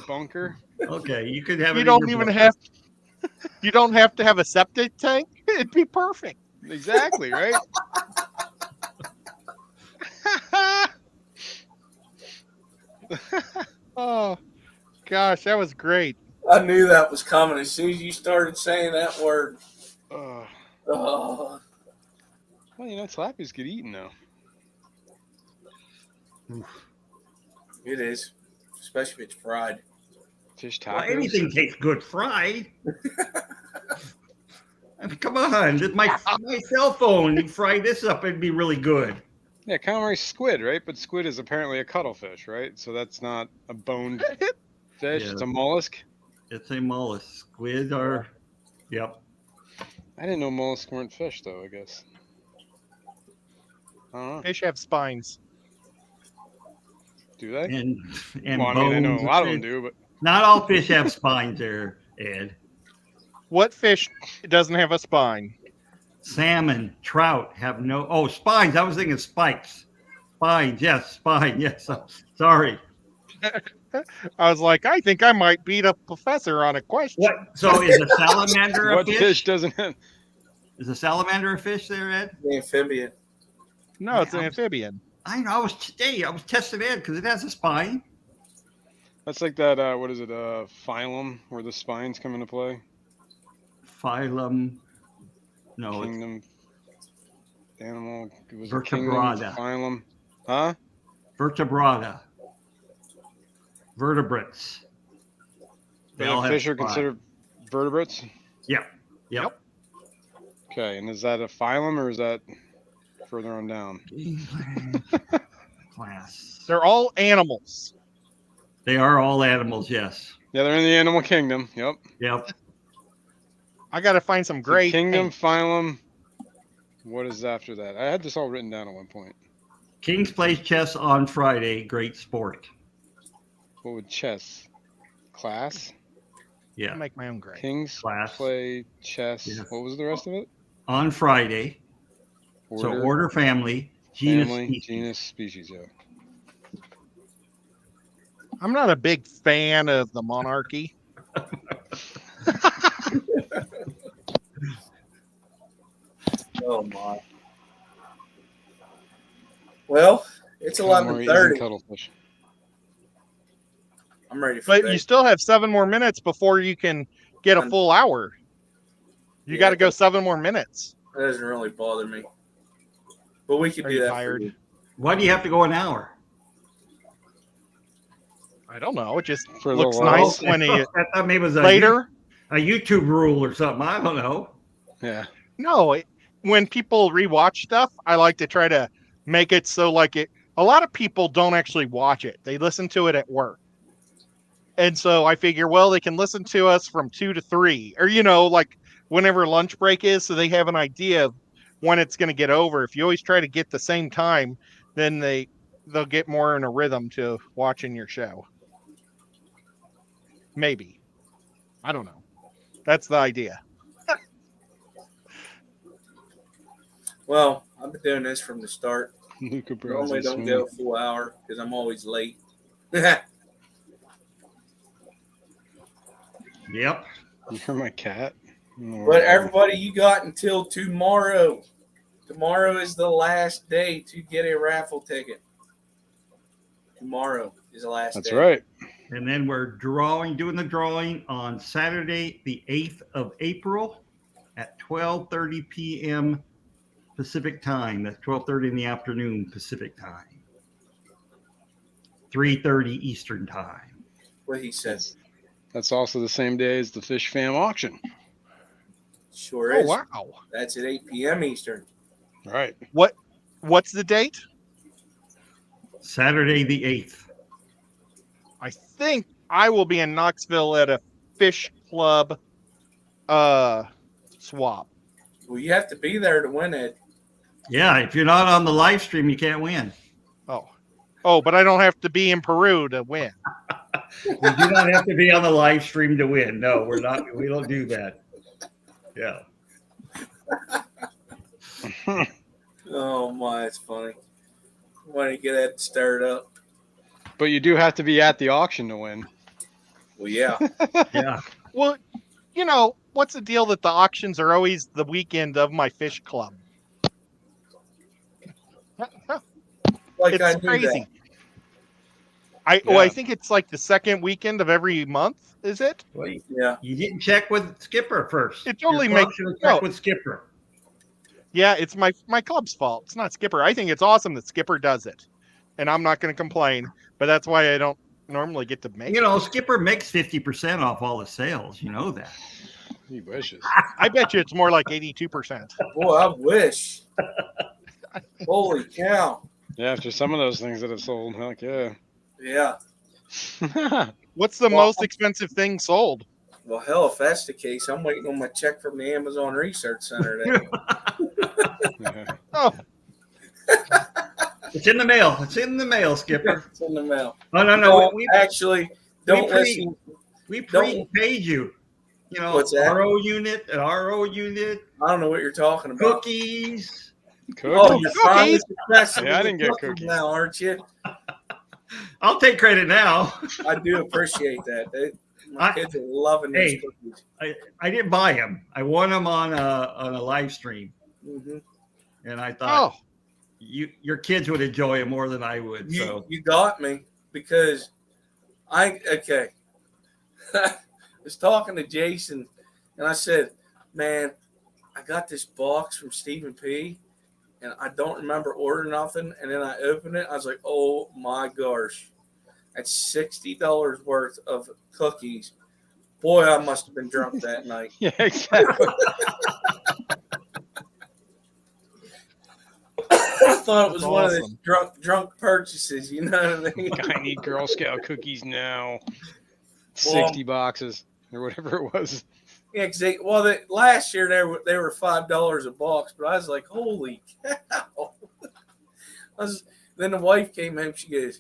[SPEAKER 2] bunker.
[SPEAKER 1] Okay, you could have.
[SPEAKER 5] You
[SPEAKER 1] it
[SPEAKER 5] don't
[SPEAKER 1] in your
[SPEAKER 5] even
[SPEAKER 1] book.
[SPEAKER 5] have. You don't have to have a septic tank. It'd be perfect.
[SPEAKER 2] Exactly, right?
[SPEAKER 5] Oh, gosh, that was great.
[SPEAKER 3] I knew that was coming as soon as you started saying that word.
[SPEAKER 2] Oh.
[SPEAKER 3] Oh,
[SPEAKER 2] Well, tilapia's good eating though.
[SPEAKER 3] it is, especially if it's fried.
[SPEAKER 2] Fish tacos.
[SPEAKER 1] Well, anything tastes good fried. I mean, come on, my cell phone. You fry this up, it'd be really good.
[SPEAKER 2] Yeah, calamari squid, right? But squid is apparently a cuttlefish, right? So that's not a boned fish.
[SPEAKER 1] Yeah.
[SPEAKER 2] It's a mollusk.
[SPEAKER 1] It's a mollusk. Squid are. Yep.
[SPEAKER 2] I didn't know mollusks weren't fish, though. I guess. I don't know.
[SPEAKER 5] Fish have spines.
[SPEAKER 2] Do they?
[SPEAKER 1] And
[SPEAKER 2] Well, I mean, I know
[SPEAKER 1] bones
[SPEAKER 2] a
[SPEAKER 1] and
[SPEAKER 2] lot of them
[SPEAKER 1] fish.
[SPEAKER 2] do, but
[SPEAKER 1] Not all fish have spines there, Ed.
[SPEAKER 5] What fish doesn't have a spine?
[SPEAKER 1] Salmon, trout have no. Oh, spines. I was thinking spikes. Spines. Yes, spine. Yes. Sorry.
[SPEAKER 5] I was like, I think I might beat a professor on a question.
[SPEAKER 1] What? So is a salamander a
[SPEAKER 2] what
[SPEAKER 1] fish?
[SPEAKER 2] fish doesn't have?
[SPEAKER 1] Is a salamander a fish there, Ed?
[SPEAKER 3] The amphibian.
[SPEAKER 5] No, it's an
[SPEAKER 1] Yeah.
[SPEAKER 5] amphibian.
[SPEAKER 1] I know. I was testing Ed because it has a spine.
[SPEAKER 2] That's like that. What is it? Phylum, where the spines come into play.
[SPEAKER 1] Phylum. No, it's
[SPEAKER 2] Kingdom. Animal. It was
[SPEAKER 1] Vertebrata.
[SPEAKER 2] Kingdom, phylum. Huh?
[SPEAKER 1] vertebrata. Vertebrates. They all
[SPEAKER 2] But
[SPEAKER 1] have
[SPEAKER 2] fish are
[SPEAKER 1] spines.
[SPEAKER 2] considered vertebrates.
[SPEAKER 1] Yep.
[SPEAKER 2] Okay, and is that a phylum or is that further on down?
[SPEAKER 1] Class.
[SPEAKER 5] They're all animals.
[SPEAKER 1] They are all animals. Yes.
[SPEAKER 2] Yeah, they're in the animal kingdom. Yep.
[SPEAKER 1] Yep.
[SPEAKER 5] I got to find some
[SPEAKER 2] So
[SPEAKER 5] great
[SPEAKER 2] kingdom,
[SPEAKER 5] paint.
[SPEAKER 2] phylum. What is after that? I had this all written down at one point.
[SPEAKER 1] Kings plays chess on Friday. Great sport.
[SPEAKER 2] What would chess? Class?
[SPEAKER 5] I
[SPEAKER 1] Yeah.
[SPEAKER 5] make my own grade.
[SPEAKER 2] Kings
[SPEAKER 1] Class.
[SPEAKER 2] play chess.
[SPEAKER 1] Yeah.
[SPEAKER 2] What was the rest of it?
[SPEAKER 1] On Friday. So order, family, genus,
[SPEAKER 2] family,
[SPEAKER 1] species.
[SPEAKER 2] genus, species. Yeah.
[SPEAKER 5] I'm not a big fan of the monarchy.
[SPEAKER 3] Oh my. Well, it's
[SPEAKER 2] Calamari isn't
[SPEAKER 3] 11:30.
[SPEAKER 2] cuttlefish.
[SPEAKER 3] I'm ready for
[SPEAKER 5] But
[SPEAKER 3] bed.
[SPEAKER 5] you still have 7 more minutes before you can get a full hour. You
[SPEAKER 3] Yeah,
[SPEAKER 5] got to go 7 more minutes.
[SPEAKER 3] That doesn't really bother me. But we could
[SPEAKER 5] Are
[SPEAKER 3] do
[SPEAKER 5] you
[SPEAKER 3] that.
[SPEAKER 5] tired?
[SPEAKER 3] For you.
[SPEAKER 1] Why do you have to go an hour?
[SPEAKER 5] I don't know. It just
[SPEAKER 2] For the
[SPEAKER 5] looks
[SPEAKER 2] world.
[SPEAKER 5] nice when he
[SPEAKER 1] I thought maybe it was
[SPEAKER 5] later.
[SPEAKER 1] a YouTube rule or something. I don't know.
[SPEAKER 2] Yeah.
[SPEAKER 5] No, when people rewatch stuff, I like to try to make it so like it. A lot of people don't actually watch it; they listen to it at work, and so I figure, well, they can listen to us from 2 to 3, or like whenever lunch break is, so they have an idea of when it's going to get over. If you always try to get the same time, then they'll get more in a rhythm to watching your show. Maybe, I don't know. That's the idea.
[SPEAKER 3] Well, I've been doing this from the start.
[SPEAKER 2] Luca
[SPEAKER 3] Normally
[SPEAKER 2] Brasi
[SPEAKER 3] don't
[SPEAKER 2] swing.
[SPEAKER 3] go a full hour because I'm always late. Well,
[SPEAKER 1] Yep.
[SPEAKER 2] You hear my cat? I don't know where
[SPEAKER 3] but
[SPEAKER 2] that is.
[SPEAKER 3] everybody, you got until tomorrow. Tomorrow is the last day to get a raffle ticket. Tomorrow is the last
[SPEAKER 2] That's
[SPEAKER 3] day.
[SPEAKER 2] right.
[SPEAKER 1] And then we're doing the drawing on Saturday, the 8th of April at 12:30 p.m. Pacific time. That's 12:30 in the afternoon Pacific time. 3:30 Eastern time.
[SPEAKER 3] What he says.
[SPEAKER 2] That's also the same day as the Fish Fam auction.
[SPEAKER 3] Sure
[SPEAKER 5] Oh
[SPEAKER 3] is.
[SPEAKER 5] wow!
[SPEAKER 3] That's at 8 p.m. Eastern.
[SPEAKER 2] Right.
[SPEAKER 5] What's the date?
[SPEAKER 1] Saturday the 8th.
[SPEAKER 5] I think I will be in Knoxville at a fish club swap.
[SPEAKER 3] Well, you have to be there to win it.
[SPEAKER 1] Yeah, if you're not on the live stream, you can't win.
[SPEAKER 5] Oh, but I don't have to be in Peru to win.
[SPEAKER 1] You do not have to be on the live stream to win. No, we're not. We don't do that. Yeah.
[SPEAKER 3] Oh my, it's funny. Want to get that stirred up?
[SPEAKER 2] But you do have to be at the auction to win.
[SPEAKER 3] Well, yeah.
[SPEAKER 1] Yeah.
[SPEAKER 5] Well, what's the deal that the auctions are always the weekend of my fish club?
[SPEAKER 3] Like I
[SPEAKER 5] It's
[SPEAKER 3] knew
[SPEAKER 5] crazy.
[SPEAKER 3] that.
[SPEAKER 5] I think it's like the second weekend of every month. Is it?
[SPEAKER 1] Well,
[SPEAKER 3] Yeah.
[SPEAKER 1] you didn't check with Skipper first.
[SPEAKER 5] It totally
[SPEAKER 1] Your club
[SPEAKER 5] makes-
[SPEAKER 1] should have
[SPEAKER 5] no.
[SPEAKER 1] checked with Skipper.
[SPEAKER 5] Yeah, it's my club's fault. It's not Skipper. I think it's awesome that Skipper does it, and I'm not going to complain. But that's why I don't normally get to make.
[SPEAKER 1] Skipper makes 50% off all the sales. You know that.
[SPEAKER 2] He wishes.
[SPEAKER 5] I bet you it's more like 82%.
[SPEAKER 3] Boy, I wish. Holy cow.
[SPEAKER 2] Yeah, after some of those things that have sold, heck yeah.
[SPEAKER 3] Yeah.
[SPEAKER 5] What's the
[SPEAKER 3] Well,
[SPEAKER 5] most expensive thing sold?
[SPEAKER 3] Well, hell, if that's the case, I'm waiting on my check from the Amazon Research Center. Then.
[SPEAKER 2] Yeah.
[SPEAKER 5] Oh,
[SPEAKER 1] It's in the mail. It's in the mail, Skipper.
[SPEAKER 3] It's in the mail.
[SPEAKER 1] Oh no,
[SPEAKER 3] No,
[SPEAKER 1] no. We
[SPEAKER 3] actually, don't
[SPEAKER 1] pre-
[SPEAKER 3] listen.
[SPEAKER 1] we
[SPEAKER 3] don't-
[SPEAKER 1] prepaid you.
[SPEAKER 3] What's that?
[SPEAKER 1] RO unit, an RO unit,
[SPEAKER 3] I don't know what you're talking about.
[SPEAKER 1] cookies.
[SPEAKER 3] Oh,
[SPEAKER 2] Cookies.
[SPEAKER 3] you're finally
[SPEAKER 5] Cookies?
[SPEAKER 3] successful
[SPEAKER 2] Yeah, I
[SPEAKER 3] with
[SPEAKER 2] didn't get
[SPEAKER 3] cookies
[SPEAKER 2] cookies.
[SPEAKER 3] now, aren't you?
[SPEAKER 1] I'll take credit now.
[SPEAKER 3] I do appreciate that. My kids are loving these
[SPEAKER 1] Hey.
[SPEAKER 3] cookies.
[SPEAKER 1] I didn't buy them. I won them on a live stream,
[SPEAKER 3] hmm
[SPEAKER 1] and I thought
[SPEAKER 5] oh,
[SPEAKER 1] your kids would enjoy it more than I would. So
[SPEAKER 3] You got me because I was talking to Jason and I said, man, I got this box from Stephen P. and I don't remember ordering nothing. And then I opened it. I was like, oh my gosh, that's $60 worth of cookies. Boy, I must have been drunk that night.
[SPEAKER 2] Yeah, exactly.
[SPEAKER 3] I thought it was
[SPEAKER 5] That's
[SPEAKER 3] one of those
[SPEAKER 5] awesome.
[SPEAKER 3] drunk purchases. You know what I mean?
[SPEAKER 2] I need Girl Scout cookies now.
[SPEAKER 3] Well-
[SPEAKER 2] 60 boxes or whatever it was.
[SPEAKER 3] Yeah, last year they were $5 a box, but I was like, holy cow! Then the wife came home. She goes,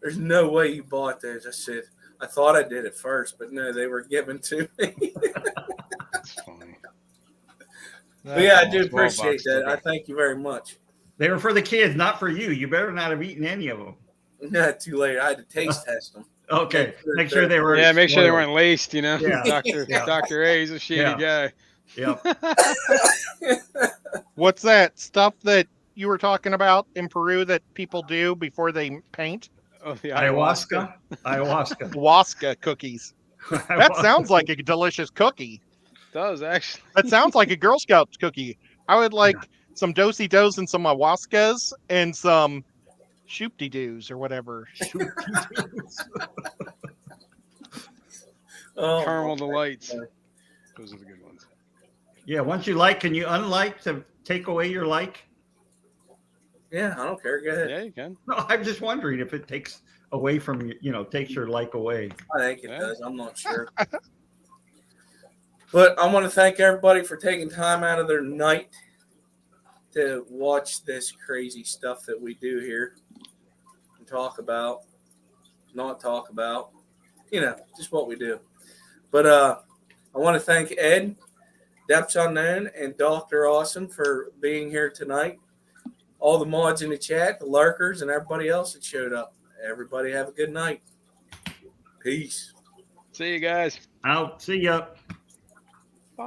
[SPEAKER 3] "There's no way you bought those." I said, "I thought I did at first, but no, they were given to me."
[SPEAKER 2] That's funny.
[SPEAKER 3] But yeah, I do
[SPEAKER 2] Small
[SPEAKER 3] appreciate
[SPEAKER 2] box
[SPEAKER 3] that. I
[SPEAKER 2] cookie.
[SPEAKER 3] thank you very much.
[SPEAKER 1] they were for the kids, not for you. You better not have eaten any of them.
[SPEAKER 3] Not too late. I had to taste test them.
[SPEAKER 1] Okay, make sure they were.
[SPEAKER 2] Yeah, make sure they
[SPEAKER 1] spoiled.
[SPEAKER 2] weren't laced,
[SPEAKER 1] Yeah.
[SPEAKER 2] Dr. A is a shady guy.
[SPEAKER 1] Yep.
[SPEAKER 5] what's that stuff that you were talking about in Peru that people do before they paint?
[SPEAKER 2] Oh, the
[SPEAKER 1] Ayahuasca. Ayahuasca.
[SPEAKER 5] Waska cookies. That sounds like a delicious cookie.
[SPEAKER 2] Does actually.
[SPEAKER 5] That sounds like a Girl Scout cookie. I would like some do-si dos and some ayahuascas and some shoop-de-doos or whatever.
[SPEAKER 3] Oh,
[SPEAKER 2] Caramel delights. Those are the good ones.
[SPEAKER 1] Yeah, once you like, can you unlike to take away your like?
[SPEAKER 3] yeah, I don't care. Go ahead.
[SPEAKER 2] Yeah, you can.
[SPEAKER 1] No, I'm just wondering if it takes away from takes your like away.
[SPEAKER 3] I think it
[SPEAKER 2] Yeah.
[SPEAKER 3] does. I'm not sure. But I want to thank everybody for taking time out of their night to watch this crazy stuff that we do here and talk about, not talk about, just what we do. But I want to thank Ed, Depths Unknown, and Dr. Awesome for being here tonight. All the mods in the chat, the lurkers, and everybody else that showed up. Everybody have a good night. Peace.
[SPEAKER 2] See you guys.
[SPEAKER 1] Out. See ya.